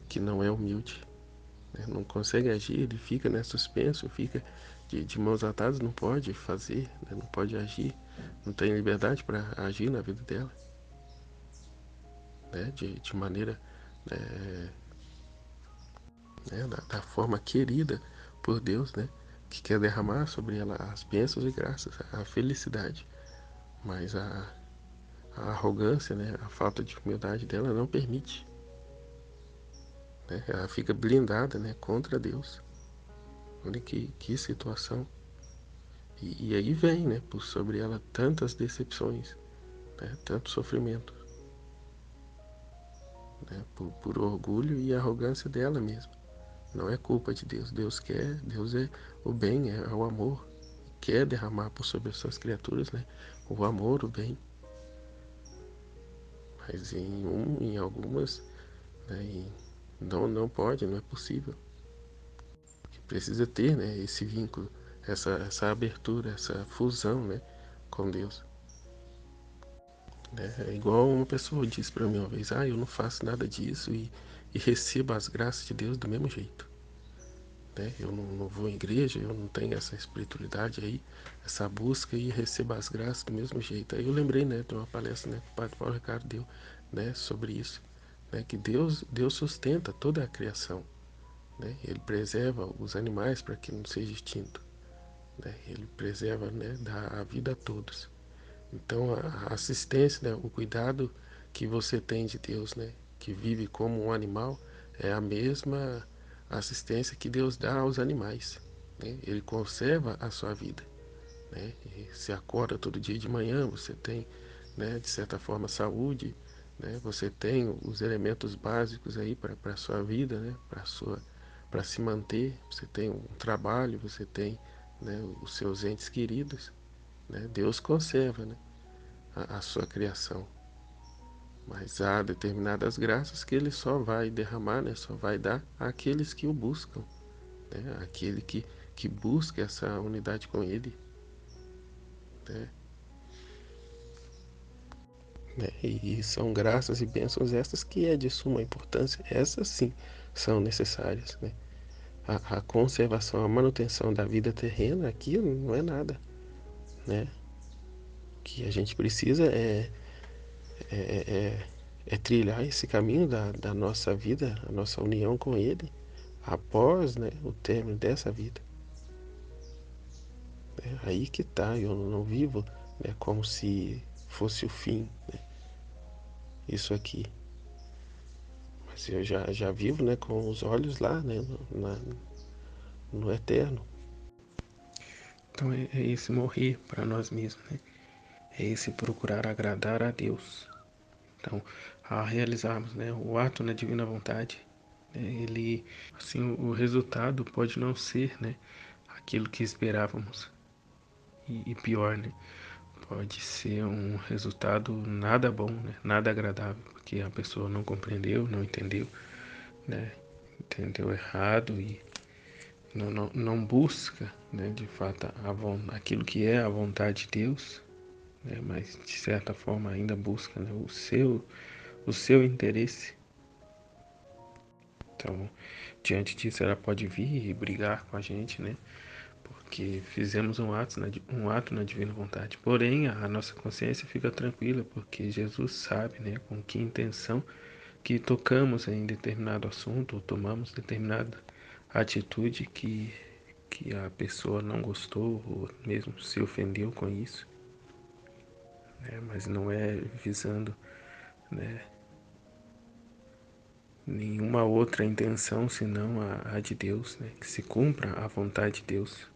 que não é humilde. Né, não consegue agir, ele fica, né, suspenso, fica de mãos atadas, não pode fazer, né, não pode agir, não tem liberdade para agir na vida dela. Né, de maneira, da forma querida por Deus, né, que quer derramar sobre ela as bênçãos e graças, a felicidade. Mas a arrogância, né, a falta de humildade dela não permite. Né, ela fica blindada, né, contra Deus. Olha que situação. E aí vem, né, por sobre ela tantas decepções, né, tanto sofrimento, né, por orgulho e arrogância dela mesma. Não é culpa de Deus. Deus quer, Deus é o bem, é o amor. Quer derramar por sobre as suas criaturas, né? O amor, o bem. Mas em algumas, né? Não pode, não é possível. Porque precisa ter, né? Esse vínculo, essa abertura, essa fusão, né? Com Deus. Né? É igual uma pessoa disse para mim uma vez: eu não faço nada disso e recebo as graças de Deus do mesmo jeito. Né? Eu não vou em igreja, eu não tenho essa espiritualidade aí, essa busca e recebo as graças do mesmo jeito. Aí eu lembrei, né, de uma palestra, né, que o Padre Paulo Ricardo deu, né, sobre isso, né, que Deus sustenta toda a criação, né? Ele preserva os animais para que não seja extinto, né? Ele preserva, né, dá a vida a todos. Então a assistência, né, o cuidado que você tem de Deus, né, que vive como um animal, é a mesma assistência que Deus dá aos animais, né? Ele conserva a sua vida, né? E você acorda todo dia de manhã, você tem, né, de certa forma, saúde, né? Você tem os elementos básicos aí para a sua vida, né, para se manter. Você tem um trabalho, você tem, né, os seus entes queridos, né? Deus conserva, né, a sua criação. Mas há determinadas graças que ele só vai derramar, né, só vai dar àqueles que o buscam, né, aquele que busca essa unidade com ele, né, né, e são graças e bênçãos essas que é de suma importância, essas sim são necessárias, né. A conservação, a manutenção da vida terrena aqui não é nada, né. O que a gente precisa é trilhar esse caminho da nossa vida, a nossa união com Ele, após, né, o término dessa vida. É aí que tá, eu não vivo, né, como se fosse o fim, né, isso aqui. Mas eu já vivo, né, com os olhos lá, né, no eterno. Então é esse morrer para nós mesmos, né? É esse procurar agradar a Deus. Então, a realizarmos, né, o ato na divina vontade, né, ele, assim, o resultado pode não ser, né, aquilo que esperávamos e pior, né, pode ser um resultado nada bom, né, nada agradável, porque a pessoa não compreendeu, não entendeu, né, entendeu errado e não busca, né, de fato aquilo que é a vontade de Deus, né, mas de certa forma ainda busca, né, o seu interesse. Então, diante disso, ela pode vir e brigar com a gente, né? Porque fizemos um ato na divina vontade. Porém, a nossa consciência fica tranquila, porque Jesus sabe, né, com que intenção que tocamos em determinado assunto, ou tomamos determinada atitude que a pessoa não gostou, ou mesmo se ofendeu com isso, né? Mas não é visando, né, nenhuma outra intenção senão a de Deus, né? Que se cumpra a vontade de Deus.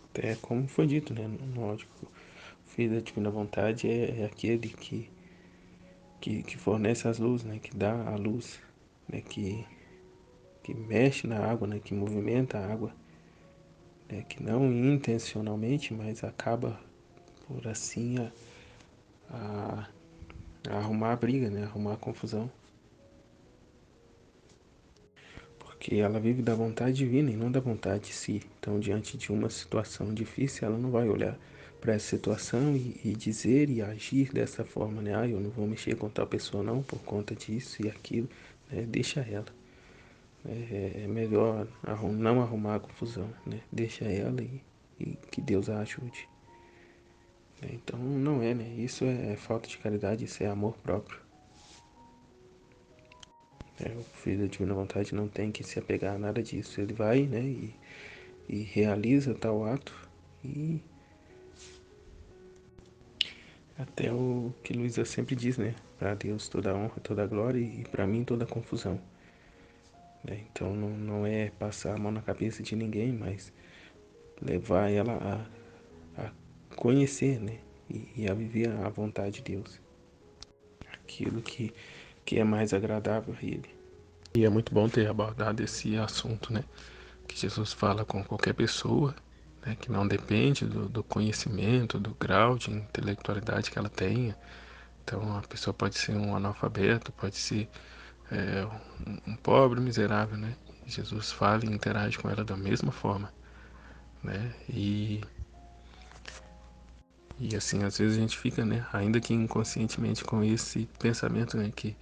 Até como foi dito, né? Lógico, o filho da divina vontade é aquele que fornece as luzes, né? Que dá a luz, né? Que mexe na água, né? Que movimenta a água, né? Que não intencionalmente, mas acaba por assim a, a arrumar a briga, né? Arrumar a confusão. Porque ela vive da vontade divina e não da vontade de si. Então, diante de uma situação difícil, ela não vai olhar para essa situação e dizer e agir dessa forma, né? Ah, eu não vou mexer com tal pessoa não por conta disso e aquilo, né? Deixa ela. É melhor não arrumar a confusão, né? Deixa ela e que Deus a ajude. Então, não é, né? Isso é falta de caridade, isso é amor próprio. O filho da divina vontade não tem que se apegar a nada disso. Ele vai, né? E realiza tal ato e até o que Luísa sempre diz, né? Para Deus toda a honra, toda a glória e para mim toda a confusão. Né? Então não é passar a mão na cabeça de ninguém, mas levar ela a conhecer, né? E a viver a vontade de Deus. Aquilo que é mais agradável a Ele. E é muito bom ter abordado esse assunto, né? Que Jesus fala com qualquer pessoa, né, que não depende do conhecimento, do grau de intelectualidade que ela tenha. Então a pessoa pode ser um analfabeto, pode ser um pobre miserável, né? Jesus fala e interage com ela da mesma forma, né? E assim, às vezes a gente fica, né, ainda que inconscientemente com esse pensamento, né, que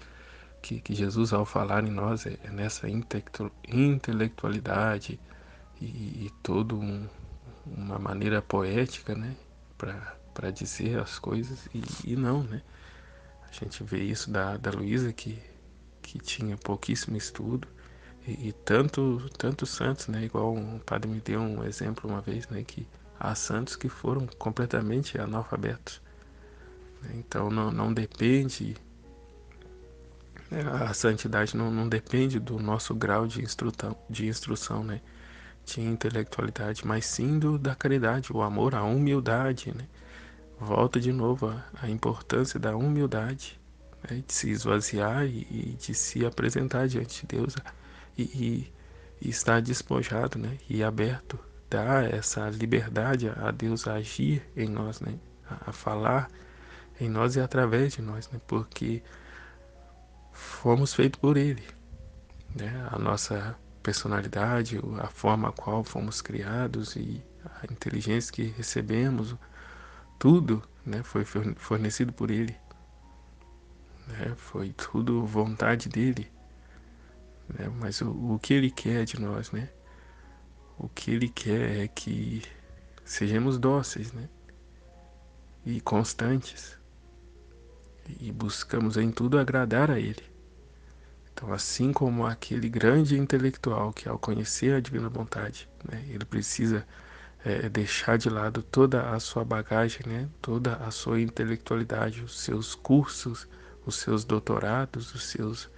que Jesus, ao falar em nós, é nessa intelectualidade e toda uma maneira poética, né, para dizer as coisas, e não, né? A gente vê isso da Luísa, que tinha pouquíssimo estudo, e tantos santos, né? Igual um padre me deu um exemplo uma vez, né? Que há santos que foram completamente analfabetos. Então não depende, a santidade não depende do nosso grau de instrução, né? De intelectualidade, mas sim da caridade, o amor, a humildade, né? Volta de novo a importância da humildade, né? De se esvaziar e de se apresentar diante de Deus e, e, e estar despojado, né? E aberto, dar essa liberdade a Deus a agir em nós, né? A falar em nós e através de nós, né? Porque fomos feitos por Ele, né? A nossa personalidade, a forma a qual fomos criados e a inteligência que recebemos, tudo, né, foi fornecido por Ele, né? Foi tudo vontade dele, né? Mas o que Ele quer de nós, né? O que Ele quer é que sejamos dóceis, né? E constantes, e buscamos em tudo agradar a Ele. Então, assim como aquele grande intelectual que, ao conhecer a divina vontade, né, ele precisa deixar de lado toda a sua bagagem, né, toda a sua intelectualidade, os seus cursos, os seus doutorados, os seus,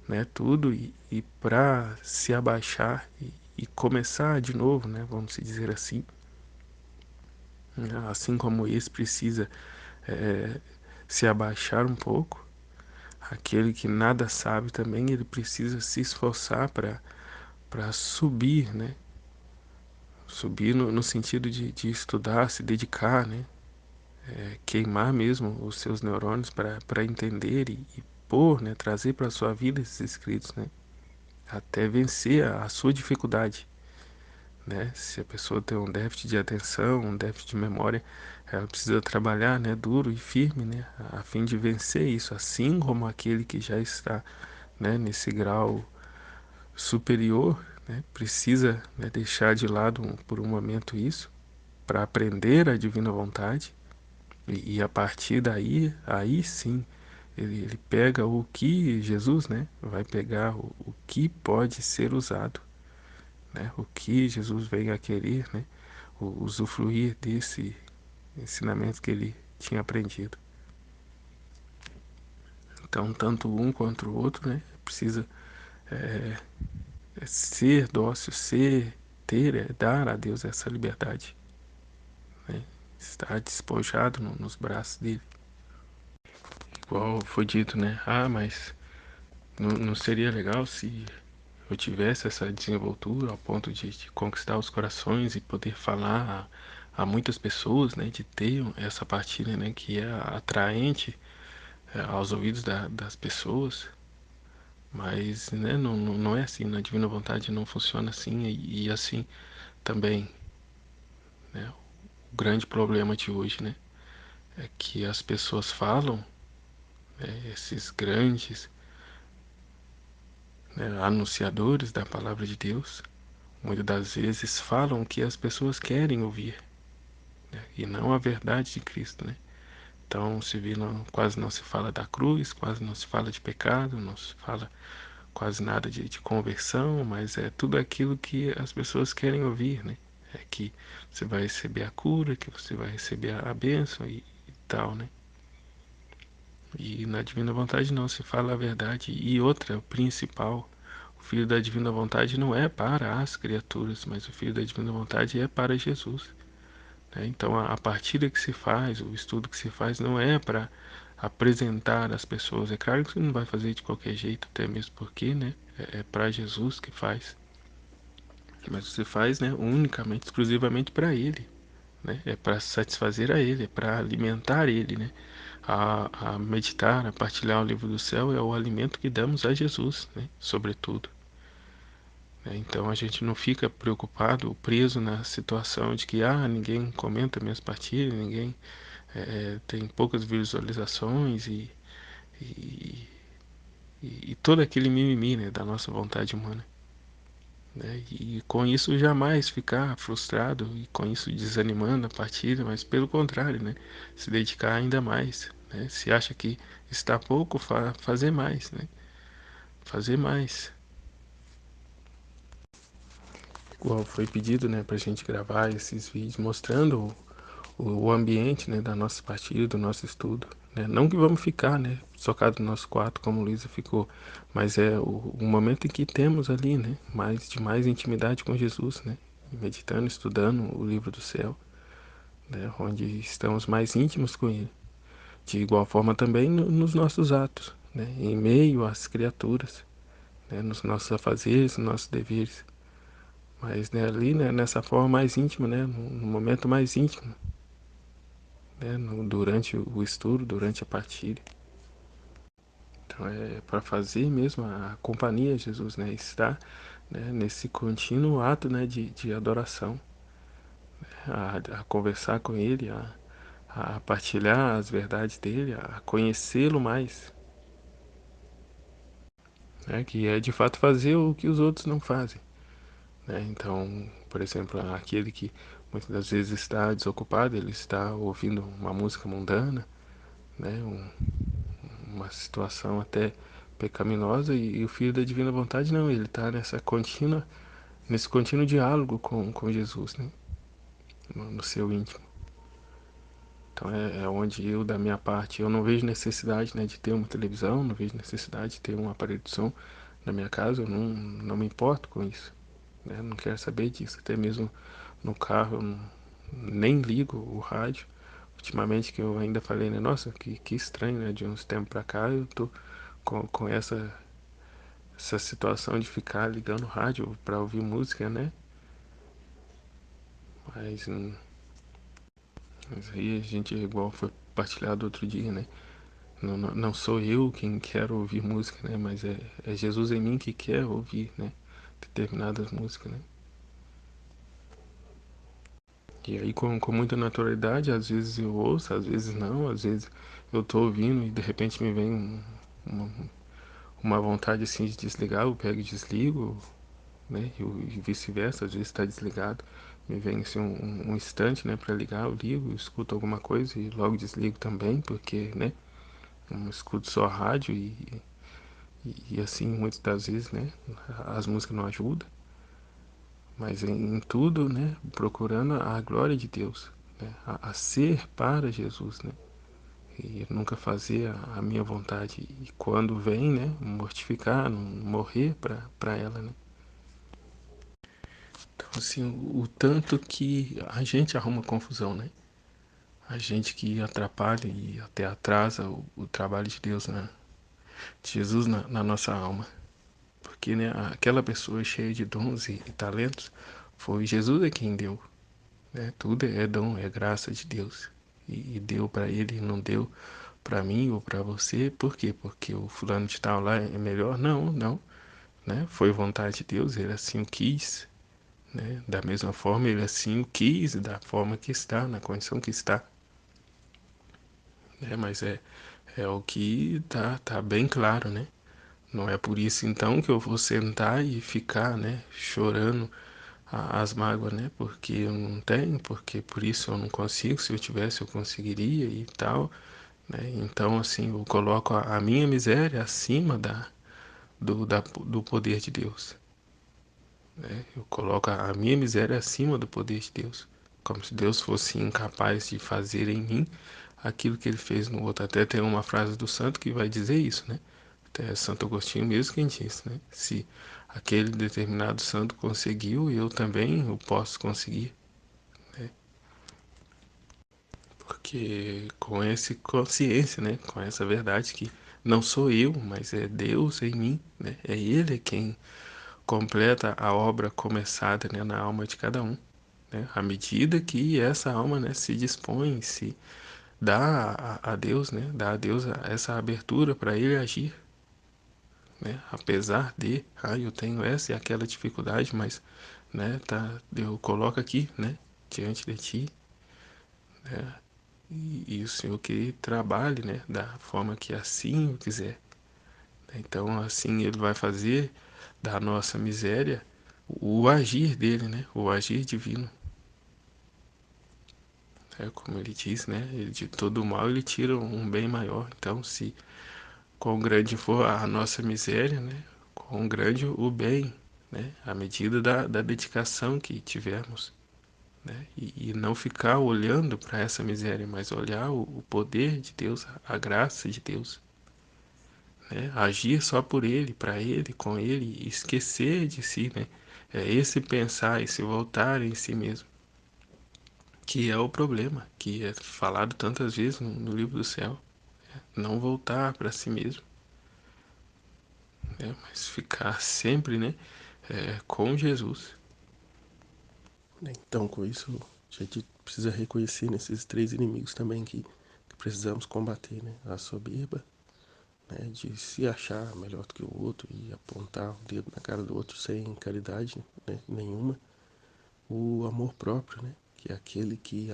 né, tudo, e para se abaixar e começar de novo, né, vamos dizer assim, assim como esse precisa é, se abaixar um pouco, aquele que nada sabe também, ele precisa se esforçar para subir, né? Subir no sentido de estudar, se dedicar, né? Queimar mesmo os seus neurônios para entender e pôr, né? Trazer para a sua vida esses escritos, né? Até vencer a sua dificuldade, né? Se a pessoa tem um déficit de atenção, um déficit de memória, ela precisa trabalhar, né? Duro e firme, né? A fim de vencer isso, assim como aquele que já está, né? Nesse grau superior, né, precisa, né, deixar de lado por um momento isso para aprender a divina vontade e a partir daí, aí sim, ele pega o que Jesus, né, vai pegar o que pode ser usado, né, o que Jesus veio a querer, né, usufruir desse ensinamento que ele tinha aprendido. Então, tanto um quanto o outro, né, precisa ser dócil, dar a Deus essa liberdade, né? Estar despojado nos braços dele. Igual foi dito, né? Ah, mas não seria legal se eu tivesse essa desenvoltura ao ponto de conquistar os corações e poder falar a muitas pessoas, né? De ter essa partilha, né? Que é atraente aos ouvidos das pessoas. Mas, né? Não é assim. Na divina vontade não funciona assim. E assim também, né? O grande problema de hoje, né? É que as pessoas falam, né, esses grandes, né, anunciadores da palavra de Deus, muitas das vezes falam o que as pessoas querem ouvir, né, e não a verdade de Cristo, né? Então se vê, quase não se fala da cruz, quase não se fala de pecado, não se fala quase nada de conversão, mas é tudo aquilo que as pessoas querem ouvir, né? É que você vai receber a cura, que você vai receber a bênção e tal, né? E na divina vontade não se fala a verdade. E outra, o principal, o filho da divina vontade não é para as criaturas, mas o filho da divina vontade é para Jesus, né? Então a partilha que se faz, o estudo que se faz não é para apresentar às pessoas. É claro que você não vai fazer de qualquer jeito, até mesmo porque, né, é para Jesus que faz. Mas você faz, né, unicamente, exclusivamente para Ele, né? É para satisfazer a Ele, é para alimentar Ele, né? A meditar, a partilhar o livro do céu é o alimento que damos a Jesus, né? Sobretudo, né? Então a gente não fica preocupado, preso na situação de que ninguém comenta minhas partilhas, ninguém tem poucas visualizações e e todo aquele mimimi, né, da nossa vontade humana. Né? E com isso jamais ficar frustrado e com isso desanimando a partida, mas pelo contrário, né? Se dedicar ainda mais. Né? Se acha que está pouco, fazer mais, né? Fazer mais. Igual foi pedido, né, pra gente gravar esses vídeos mostrando o ambiente, né, da nossa partida, do nosso estudo. Né? Não que vamos ficar, né, socado no nosso quarto como Luísa ficou, mas é o momento em que temos ali, né, mais intimidade com Jesus, né, meditando, estudando o livro do céu, né, onde estamos mais íntimos com Ele. De igual forma também nos nossos atos, né, em meio às criaturas, né, nos nossos afazeres, nos nossos deveres. Mas né, ali, né, nessa forma mais íntima, né, no momento mais íntimo, né, durante o estudo, durante a partilha. Então é para fazer mesmo a companhia a Jesus, né, estar, né, nesse contínuo ato, né, de adoração, a conversar com Ele, a partilhar as verdades dele, a conhecê-lo mais, né, que é de fato fazer o que os outros não fazem. Né? Então, por exemplo, aquele que muitas das vezes está desocupado, ele está ouvindo uma música mundana, né? Uma situação até pecaminosa e o filho da divina vontade não, ele está nesse contínuo diálogo com Jesus, né? No seu íntimo. Então é onde eu, da minha parte, eu não vejo necessidade, né, de ter uma televisão, não vejo necessidade de ter um aparelho de som na minha casa, eu não me importo com isso. Né? Não quero saber disso, até mesmo no carro eu nem ligo o rádio. Ultimamente que eu ainda falei, né, nossa, que estranho, né, de uns tempos pra cá eu tô com essa situação de ficar ligando o rádio pra ouvir música, né, mas, mas aí a gente, igual foi partilhado outro dia, né, não sou eu quem quer ouvir música, né, mas é Jesus em mim que quer ouvir, né, determinadas músicas, né. E aí com muita naturalidade, às vezes eu ouço, às vezes não, às vezes eu tô ouvindo e de repente me vem uma, uma vontade assim de desligar, eu pego e desligo, né? E vice-versa, às vezes está desligado, me vem assim um instante, né, para ligar, eu ligo, escuto alguma coisa e logo desligo também, porque, né, eu não escuto só rádio e assim muitas das vezes, né, as músicas não ajudam, mas em tudo, né, procurando a glória de Deus, né, a ser para Jesus, né, e nunca fazer a minha vontade e quando vem, né, mortificar, não morrer para ela, né. Então assim, o tanto que a gente arruma confusão, né, a gente que atrapalha e até atrasa o trabalho de Deus, né, de Jesus na nossa alma, porque né, aquela pessoa cheia de dons e talentos foi Jesus é quem deu. Né? Tudo é dom, é graça de Deus. E deu para ele, não deu para mim ou para você. Por quê? Porque o fulano de tal lá é melhor? Não, não. Né? Foi vontade de Deus, ele assim o quis. Né? Da mesma forma, ele assim o quis, da forma que está, na condição que está. Né? Mas é o que tá bem claro, né? Não é por isso então que eu vou sentar e ficar, né, chorando as mágoas, né? Porque eu não tenho, porque por isso eu não consigo. Se eu tivesse, eu conseguiria e tal, né? Então, assim, eu coloco a minha miséria acima do poder de Deus, né? Eu coloco a minha miséria acima do poder de Deus, como se Deus fosse incapaz de fazer em mim aquilo que Ele fez no outro. Até tem uma frase do santo que vai dizer isso, né? Até Santo Agostinho mesmo quem disse, né? Se aquele determinado santo conseguiu, eu também eu posso conseguir. Né? Porque com essa consciência, né? Com essa verdade que não sou eu, mas é Deus em mim, né? É Ele quem completa a obra começada, né, na alma de cada um. Né? À medida que essa alma, né, se dispõe, se dá a Deus, né? Dá a Deus essa abertura para Ele agir. Né? Apesar de, eu tenho essa e aquela dificuldade, mas, né, tá, eu coloco aqui, né, diante de ti, né, e o Senhor que trabalhe, né, da forma que assim eu quiser, Então, assim, ele vai fazer da nossa miséria o agir dele, né? O agir divino. É como ele diz, né? De todo mal ele tira um bem maior. Então, se quão grande for a nossa miséria, né? Quão grande o bem, né? À medida da dedicação que tivermos, né? E não ficar olhando para essa miséria, mas olhar o poder de Deus, a graça de Deus, né? Agir só por Ele, para Ele, com Ele, e esquecer de si, né? É esse pensar, esse voltar em si mesmo, que é o problema, que é falado tantas vezes no livro do céu. Não voltar para si mesmo, né? Mas ficar sempre, né? Com Jesus. Então, com isso, a gente precisa reconhecer nesses três inimigos também que precisamos combater, né? A soberba, né? De se achar melhor do que o outro e apontar o dedo na cara do outro sem caridade, né? Nenhuma. O amor próprio, né? Que é aquele que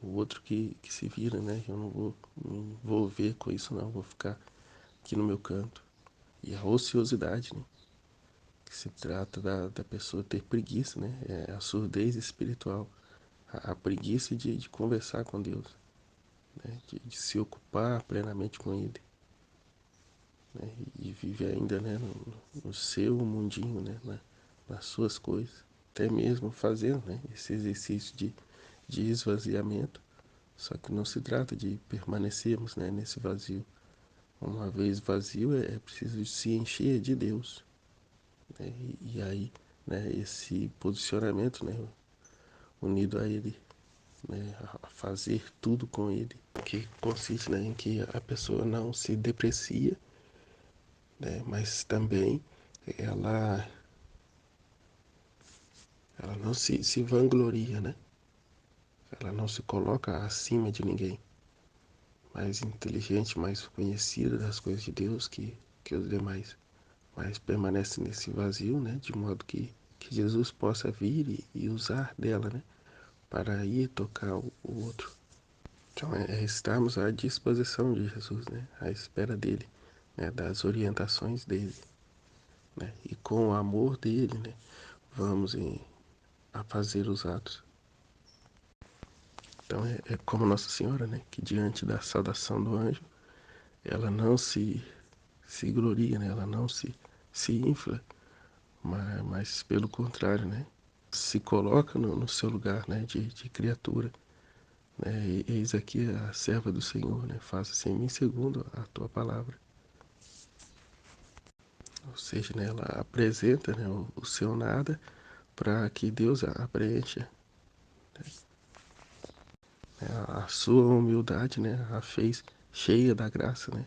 o outro que se vira, né? Eu não vou me envolver com isso, não. Vou ficar aqui no meu canto. E a ociosidade, né? Que se trata da pessoa ter preguiça, né? É a surdez espiritual, a preguiça de conversar com Deus, né? De se ocupar plenamente com Ele, né? E vive ainda, né? No seu mundinho, né? Nas suas coisas, até mesmo fazendo, né? Esse exercício de esvaziamento, só que não se trata de permanecermos, né? Nesse vazio. Uma vez vazio, é preciso se encher de Deus, né? E aí, né? Esse posicionamento, né? Unido a Ele, né, a fazer tudo com Ele, que consiste, né, em que a pessoa não se deprecia, né, mas também ela, ela não se vangloria, né, ela não se coloca acima de ninguém, mais inteligente, mais conhecida das coisas de Deus que os demais, mas permanece nesse vazio, né, de modo que Jesus possa vir e usar dela, né, para ir tocar o outro. Então, estarmos à disposição de Jesus, né? À espera dele, né? Das orientações dele, né? E com o amor dele, né? Vamos a fazer os atos. Então, é como Nossa Senhora, né? Que diante da saudação do anjo, ela não se gloria, né? Ela não se infla, mas pelo contrário, né? Se coloca no seu lugar, né? De criatura, né? E eis aqui a serva do Senhor, né? Faça-se em mim segundo a tua palavra. Ou seja, né, ela apresenta, né, o seu nada para que Deus a preencha. Né, a sua humildade, né, a fez cheia da graça, né,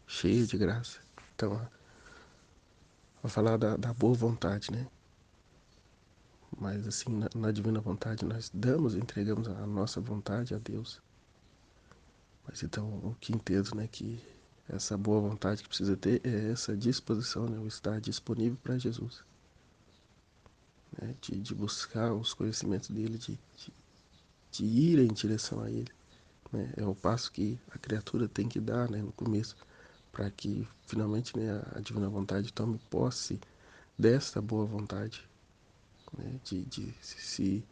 cheia de graça. Então, vou falar da boa vontade, né, mas assim, na divina vontade nós damos, entregamos a nossa vontade a Deus. Mas então, o que entendo, né, que essa boa vontade que precisa ter é essa disposição, né, o estar disponível para Jesus, né, de buscar os conhecimentos dele, de ir em direção a ele, né? É o passo que a criatura tem que dar, né, no começo, para que finalmente, né, a divina vontade tome posse desta boa vontade, né, de se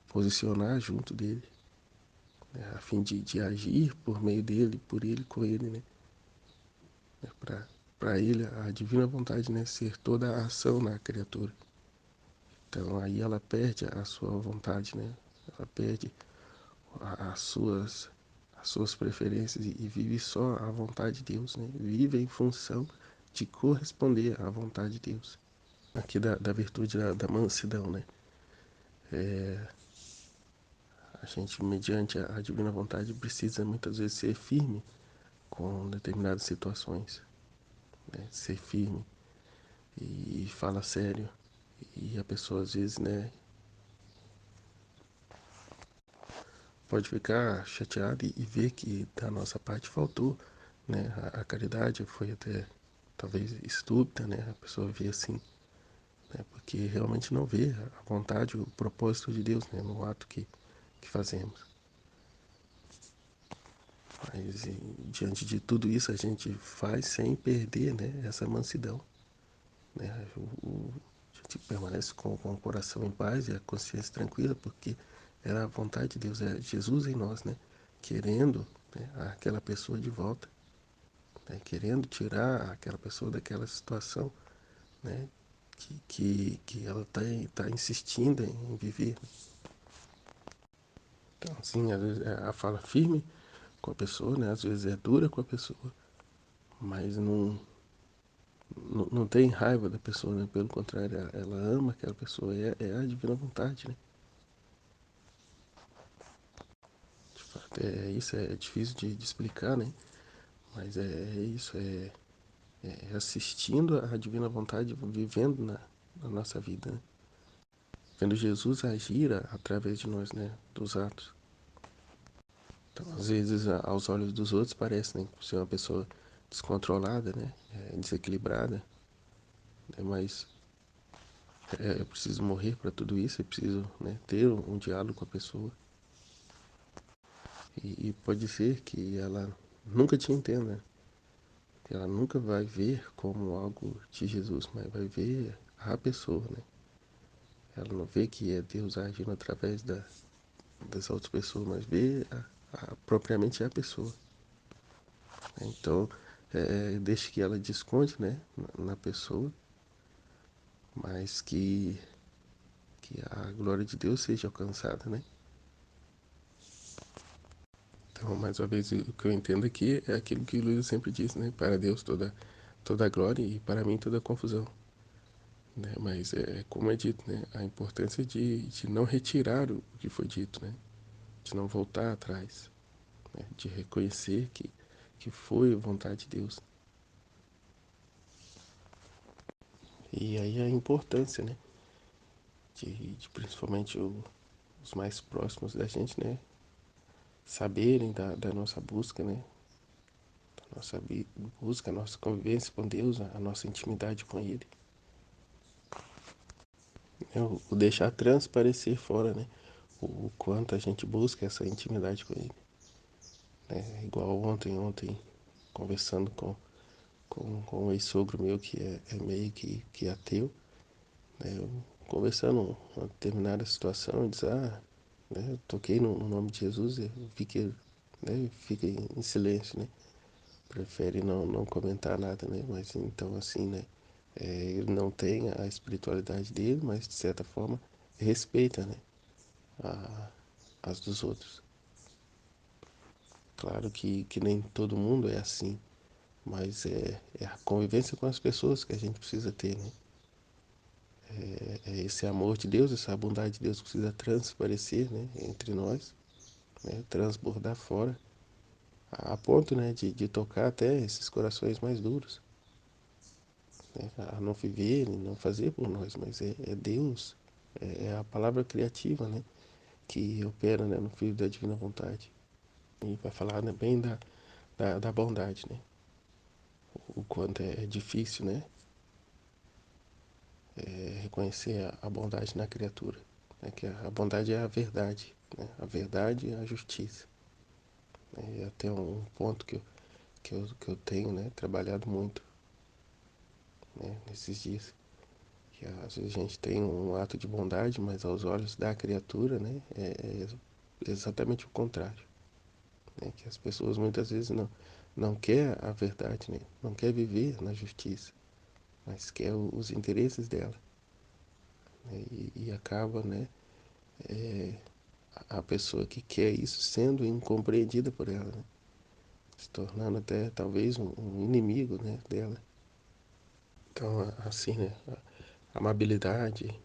posicionar junto dele, né, a fim de agir por meio dele, por ele, com ele, né, para ele a divina vontade, né, ser toda a ação na criatura. Então aí ela perde a sua vontade, né, ela perde as suas preferências e vive só a vontade de Deus, né? Vive em função de corresponder à vontade de Deus. Aqui da virtude da mansidão, né? A gente, mediante a divina vontade, precisa muitas vezes ser firme com determinadas situações, né? Ser firme e fala sério. E a pessoa, às vezes, né, pode ficar chateada e ver que da nossa parte faltou, né? A caridade foi até talvez estúpida, né? A pessoa vê assim, né? Porque realmente não vê a vontade, o propósito de Deus, né? No ato que fazemos. Mas diante de tudo isso a gente faz sem perder, né, essa mansidão, né? A gente permanece com o coração em paz e a consciência tranquila, porque era a vontade de Deus, é Jesus em nós, né? Querendo, né, aquela pessoa de volta, né? Querendo tirar aquela pessoa daquela situação, né? Que ela tá insistindo em viver. Então, assim, às vezes a fala firme com a pessoa, né? Às vezes é dura com a pessoa, mas não tem raiva da pessoa, né? Pelo contrário, ela ama aquela pessoa, é a divina vontade, né? De fato, isso, é difícil de explicar, né? Mas é isso, é assistindo a divina vontade, vivendo na nossa vida, né? Vendo Jesus agir através de nós, né? Dos atos. Então, às vezes, aos olhos dos outros, parece, né, ser uma pessoa descontrolada, né? Desequilibrada, né? Mas é preciso morrer para tudo isso, é preciso, né, ter um diálogo com a pessoa. E pode ser que ela nunca te entenda, que ela nunca vai ver como algo de Jesus, mas vai ver a pessoa, né? Ela não vê que é Deus agindo através das outras pessoas, mas vê propriamente a pessoa. Então, deixe que ela desconte, né, na pessoa, mas que a glória de Deus seja alcançada, né? Então, mais uma vez, o que eu entendo aqui é aquilo que o Luiz sempre diz, né? Para Deus toda a glória e para mim toda a confusão. Né? Mas como é dito, né? A importância de não retirar o que foi dito, né? De não voltar atrás, né? De reconhecer que foi vontade de Deus. E aí a importância, né? De principalmente os mais próximos da gente, né? Saberem da nossa busca, né? Da nossa busca, a nossa convivência com Deus, a nossa intimidade com Ele. O deixar transparecer fora, né? O quanto a gente busca essa intimidade com Ele. Né? Igual ontem, conversando com um ex-sogro meu que é meio que ateu, né? Eu, conversando uma determinada situação, ele diz, né, eu toquei no nome de Jesus e vi que ele, né, fica em silêncio, né? Prefere não comentar nada, né? Mas então assim, né? Ele não tem a espiritualidade dele, mas de certa forma respeita, né? A, as dos outros. Claro que nem todo mundo é assim, mas é a convivência com as pessoas que a gente precisa ter, né? É esse amor de Deus, essa bondade de Deus que precisa transparecer, né, entre nós, né, transbordar fora, a ponto, né, de tocar até esses corações mais duros, né, a não viver e não fazer por nós, mas é Deus, é a palavra criativa, né, que opera, né, no Filho da Divina Vontade. E vai falar, né, bem da bondade, né, o quanto é difícil, né, reconhecer a bondade na criatura, né, que a bondade é a verdade, né, a verdade e a justiça. É até um ponto que eu tenho, né, trabalhado muito, né, nesses dias. Que às vezes a gente tem um ato de bondade, mas aos olhos da criatura, né, é exatamente o contrário. Né, que as pessoas muitas vezes não quer a verdade, né, não quer viver na justiça, mas quer os interesses dela. Né, e acaba, né, a pessoa que quer isso sendo incompreendida por ela, né, se tornando até talvez um inimigo, né, dela. Então, assim, né, a amabilidade,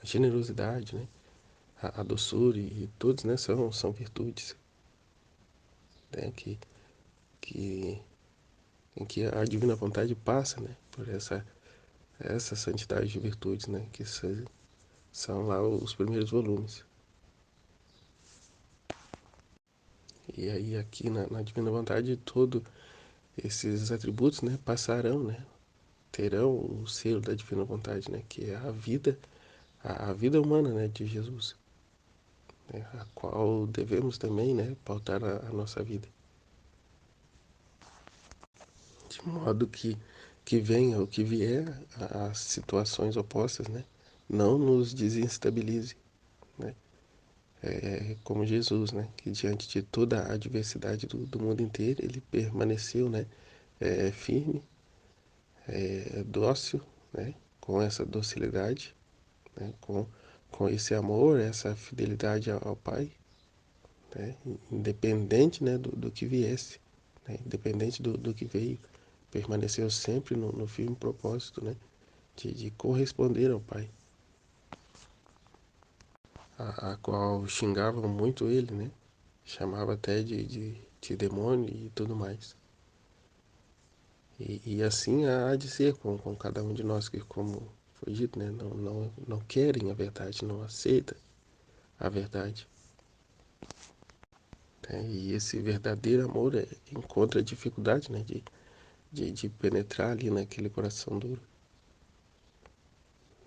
a generosidade, né, a doçura e todos, né, são virtudes, né, que, em que a divina vontade passa, né, por essa santidade de virtudes, né, que são lá os primeiros volumes. E aí aqui na divina vontade todos esses atributos, né, passarão, né, terão o selo da divina vontade, né, que é a vida humana, né, de Jesus, né, a qual devemos também, né, pautar a nossa vida. de modo que venha o que vier, as situações opostas, né, não nos desestabilize, né, como Jesus, né, que diante de toda a adversidade do mundo inteiro, ele permaneceu, né, firme, dócil, né, com essa docilidade, né, com esse amor, essa fidelidade ao Pai, né, independente, né, do que viesse, né, independente do que veio, permaneceu sempre no firme propósito, né, de corresponder ao Pai, a qual xingavam muito ele, né, chamava até de demônio e tudo mais. E assim há de ser com cada um de nós que, como foi dito, né, não querem a verdade, não aceitam a verdade. Né? E esse verdadeiro amor encontra dificuldade, né, de penetrar ali naquele coração duro.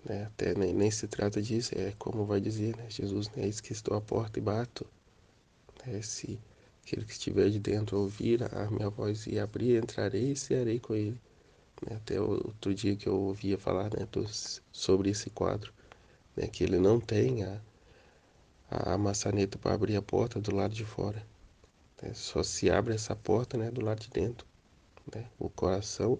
Né? Até nem se trata disso, é como vai dizer, né, Jesus, né, eis que estou à porta e bato. Né? Se aquele que estiver de dentro ouvir a minha voz e abrir, entrarei e cearei com ele. Né? Até outro dia que eu ouvia falar, né, sobre esse quadro, né, que ele não tem a maçaneta para abrir a porta do lado de fora. Né? Só se abre essa porta, né, do lado de dentro. Né? O coração,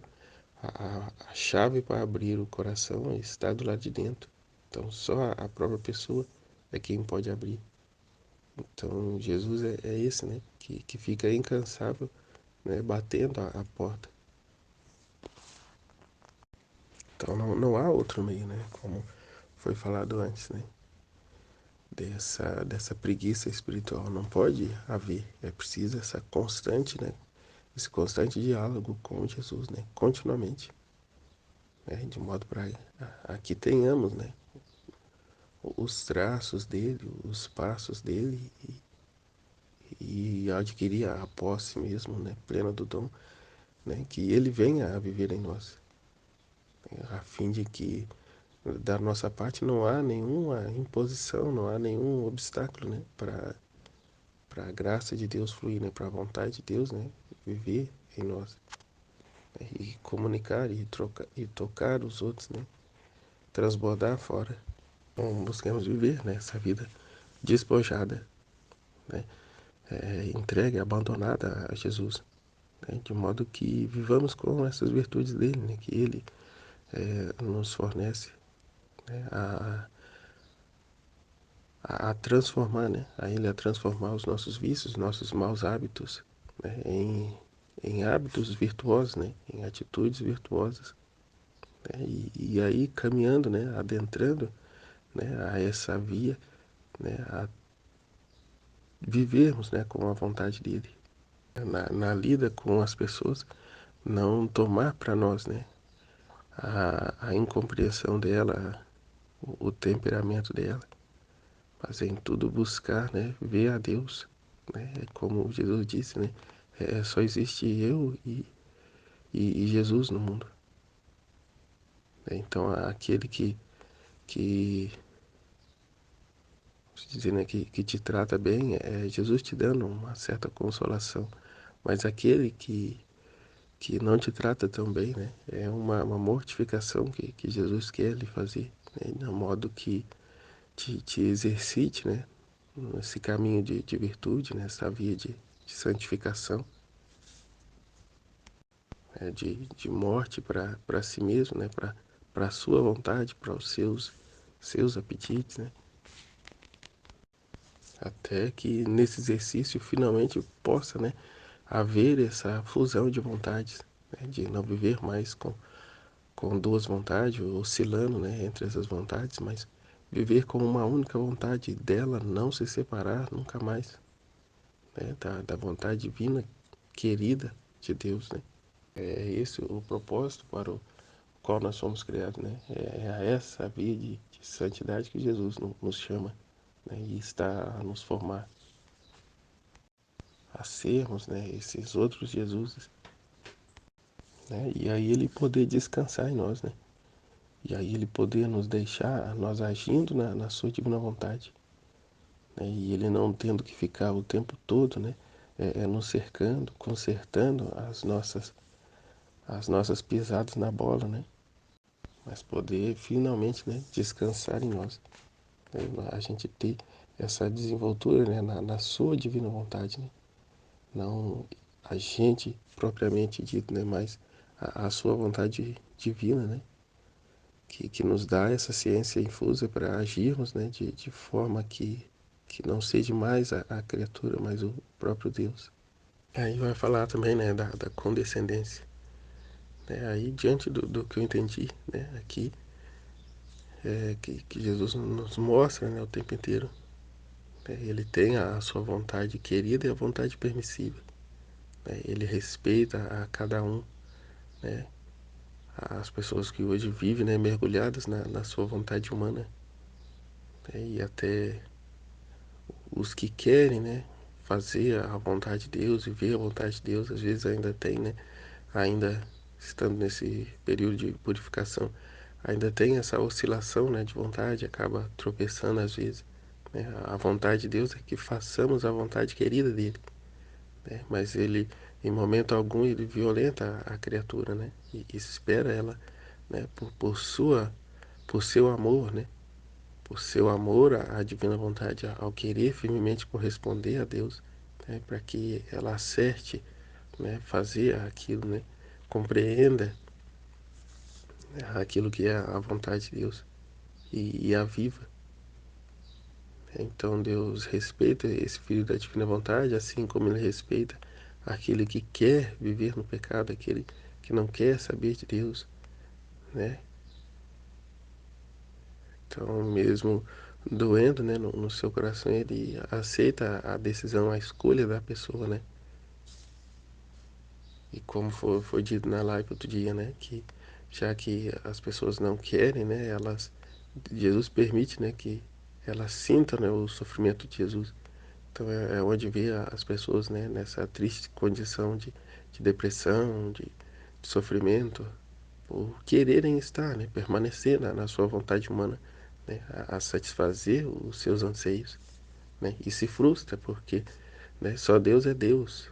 a chave para abrir o coração está do lado de dentro. Então só a própria pessoa é quem pode abrir. Então Jesus é esse, né, que fica incansável, né, batendo a porta. Então não há outro meio, né, como foi falado antes, né, dessa preguiça espiritual. Não pode haver, é preciso essa constante, né, esse constante diálogo com Jesus, né, continuamente, né, de modo para que tenhamos, né, os traços dele, os passos dele e adquirir a posse mesmo, né, plena do dom, né, que ele venha a viver em nós, né, a fim de que da nossa parte não há nenhuma imposição, não há nenhum obstáculo, né, para a graça de Deus fluir, né, para a vontade de Deus, né, viver em nós, né, e comunicar e tocar os outros, né, transbordar fora. Então, buscamos viver, né, essa vida despojada, né, entregue, abandonada a Jesus, né, de modo que vivamos com essas virtudes dele, né, que ele nos fornece, né, a transformar, né, a ele a transformar os nossos vícios, nossos maus hábitos, né, em hábitos virtuosos, né, em atitudes virtuosas, né, e aí caminhando, né, adentrando, né, a essa via, né, a vivermos, né, com a vontade dele, na lida com as pessoas, não tomar para nós, né, a incompreensão dela, o temperamento dela, mas em tudo buscar, né, ver a Deus, né, como Jesus disse, né, só existe eu e Jesus no mundo. Então aquele que dizer, né, que te trata bem é Jesus te dando uma certa consolação, mas aquele que não te trata tão bem, né, é uma mortificação que Jesus quer lhe fazer, né, de modo que te exercite, né, nesse caminho de virtude, nessa via de santificação, né, de morte para si mesmo, né, para a sua vontade, para os seus apetites, né, até que nesse exercício finalmente possa, né, haver essa fusão de vontades, né, de não viver mais com duas vontades, oscilando, né, entre essas vontades, mas viver com uma única vontade, dela não se separar nunca mais, né, da vontade divina querida de Deus, né. É esse o propósito para o qual nós somos criados, né. É a essa via de santidade que Jesus nos chama, né, e está a nos formar, a sermos, né, esses outros Jesuses, né, e aí ele poder descansar em nós, né, e aí ele poder nos deixar, nós agindo na sua divina vontade, né, e ele não tendo que ficar o tempo todo, né, nos cercando, consertando as nossas pisadas na bola, né? Mas poder finalmente, né, descansar em nós. A gente ter essa desenvoltura, né, na sua divina vontade, né? Não a gente propriamente dito, né, mas a sua vontade divina, né? Que nos dá essa ciência infusa para agirmos, né, de forma que não seja mais a criatura, mas o próprio Deus. Aí vai falar também, né, da condescendência. Né? Aí, diante do que eu entendi, né, aqui, que Jesus nos mostra, né, o tempo inteiro. Né? Ele tem a sua vontade querida e a vontade permissiva. Né? Ele respeita a cada um, né? As pessoas que hoje vivem, né, mergulhadas na sua vontade humana. Né? E até os que querem, né, fazer a vontade de Deus, viver a vontade de Deus, às vezes ainda tem, né, ainda estando nesse período de purificação, ainda tem essa oscilação, né, de vontade, acaba tropeçando às vezes. Né? A vontade de Deus é que façamos a vontade querida dele, né? Mas ele, em momento algum, ele violenta a criatura, né? E espera ela, né, por seu amor, né? Por seu amor à divina vontade, ao querer firmemente corresponder a Deus, né, para que ela acerte, né, fazer aquilo, né, compreenda, né, aquilo que é a vontade de Deus e a viva. Então Deus respeita esse filho da divina vontade, assim como ele respeita aquele que quer viver no pecado, aquele que não quer saber de Deus, né? Então, mesmo doendo, né, no seu coração, ele aceita a decisão, a escolha da pessoa, né? E como foi dito na live outro dia, né, que já que as pessoas não querem, né, Jesus permite, né, que elas sintam, né, o sofrimento de Jesus. Então é onde vê as pessoas, né, nessa triste condição de depressão, de sofrimento, por quererem estar, né, permanecer na sua vontade humana, né, a satisfazer os seus anseios, né, e se frustra porque, né, só Deus é Deus.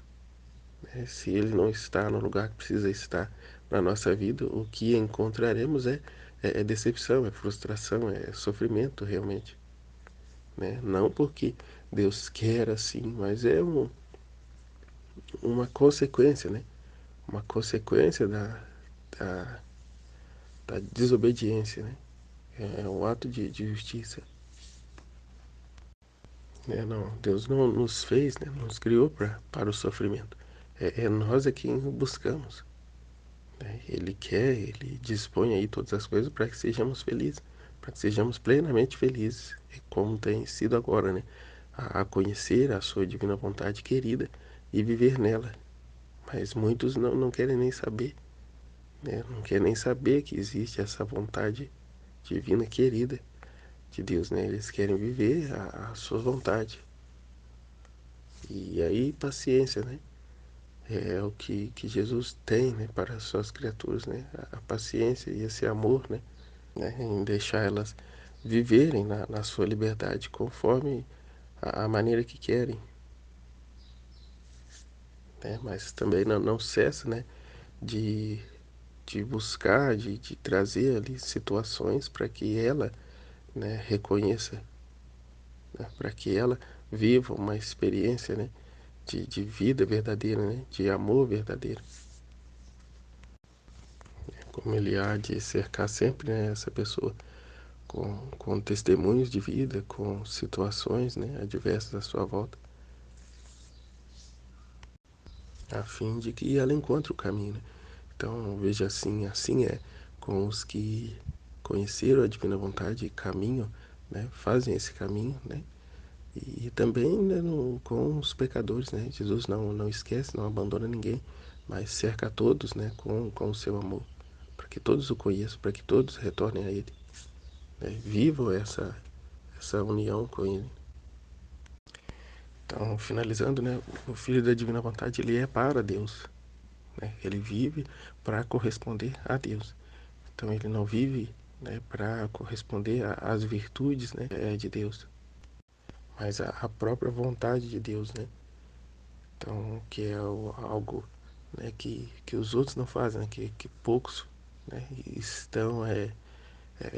Né, se Ele não está no lugar que precisa estar na nossa vida, o que encontraremos é decepção, é frustração, é sofrimento realmente. Né? Não porque Deus quer assim, mas é uma consequência, né? Uma consequência da, da desobediência, né? É um ato de justiça. Né? Não, Deus não nos fez, né? Nos criou para o sofrimento. É nós é quem o buscamos. Né? Ele quer, ele dispõe aí todas as coisas para que sejamos felizes, para que sejamos plenamente felizes, como tem sido agora, né? A conhecer a sua divina vontade querida e viver nela. Mas muitos não querem nem saber, né? Não querem nem saber que existe essa vontade divina querida de Deus, né? Eles querem viver a sua vontade. E aí, paciência, né? É o que Jesus tem, né, para as suas criaturas, né? A paciência e esse amor, né? Em deixar elas viverem na sua liberdade conforme a maneira que querem, né? Mas também não cessa, né, de, de buscar, de trazer ali situações para que ela, né, reconheça, né, para que ela viva uma experiência, né, de vida verdadeira, né, de amor verdadeiro. Como ele há de cercar sempre, né, essa pessoa com testemunhos de vida, com situações, né, adversas à sua volta, a fim de que ela encontre o caminho. Né? Então, veja assim, assim é com os que conheceram a divina vontade e caminham, né, fazem esse caminho, né, e também, né, com os pecadores, né, Jesus não esquece, não abandona ninguém, mas cerca a todos, né, com o seu amor, para que todos o conheçam, para que todos retornem a Ele, né, vivam essa união com Ele. Então, finalizando, né, o Filho da Divina Vontade, ele é para Deus, né? Ele vive para corresponder a Deus. Então, ele não vive, né, para corresponder às virtudes, né, de Deus, mas a própria vontade de Deus, né? Então, que é algo, né, que os outros não fazem, né, que poucos, né, estão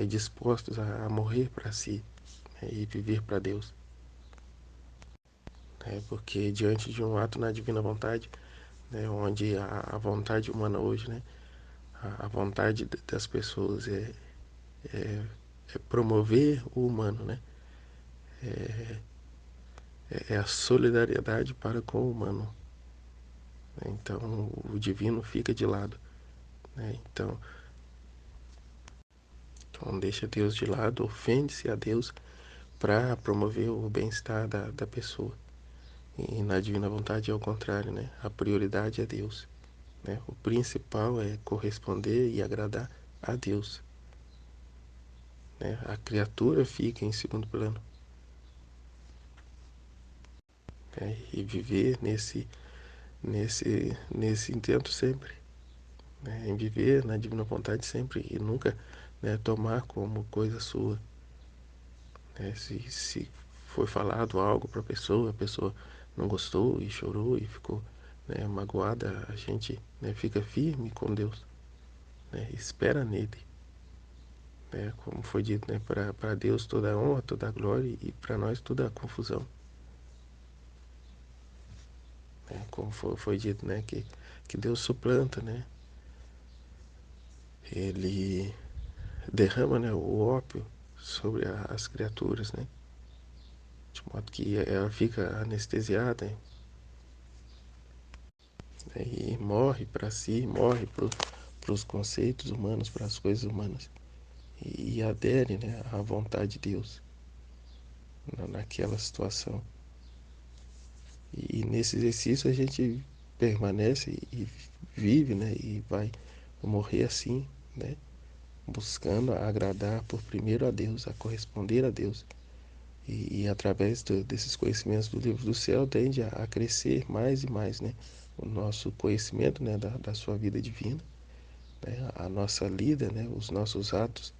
dispostos a morrer para si, né, e viver para Deus. Porque diante de um ato na divina vontade, né, onde a vontade humana hoje, né, a vontade das pessoas é, é promover o humano, né, é a solidariedade para com o humano. Então o divino fica de lado, né? Então deixa Deus de lado, ofende-se a Deus para promover o bem-estar da pessoa. E na divina vontade é o contrário, né? A prioridade é Deus, né? O principal é corresponder e agradar a Deus, né? A criatura fica em segundo plano, né? E viver nesse intento sempre, né? Em viver na divina vontade sempre e nunca, né, tomar como coisa sua, né? Se foi falado algo para a pessoa não gostou e chorou e ficou, né, magoada, a gente, né, fica firme com Deus, né, espera nele, né, como foi dito, né, para Deus toda a honra, toda a glória e para nós toda a confusão, né, como foi dito, né, que Deus suplanta, né, ele derrama, né, o ópio sobre as criaturas, né, de modo que ela fica anestesiada, né, e morre para si, morre para os conceitos humanos, para as coisas humanas, e adere, né, à vontade de Deus naquela situação. E nesse exercício a gente permanece e vive, né, e vai morrer assim, né, buscando agradar por primeiro a Deus, a corresponder a Deus. E através desses conhecimentos do livro do céu tende a crescer mais e mais, né, o nosso conhecimento, né, da sua vida divina, né, a nossa lida, né, os nossos atos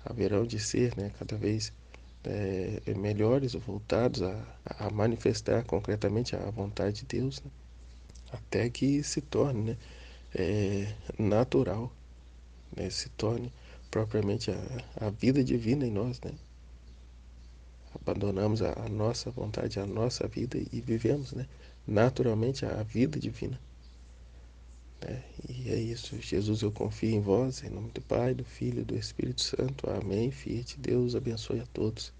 haverão de ser, né, cada vez melhores ou voltados a manifestar concretamente a vontade de Deus, né, até que se torne, né, natural, né, se torne propriamente a vida divina em nós, né? Abandonamos a nossa vontade, a nossa vida e vivemos, né, naturalmente a vida divina, né? E é isso. Jesus, eu confio em vós, em nome do Pai, do Filho e do Espírito Santo. Amém. Fiat. Deus abençoe a todos.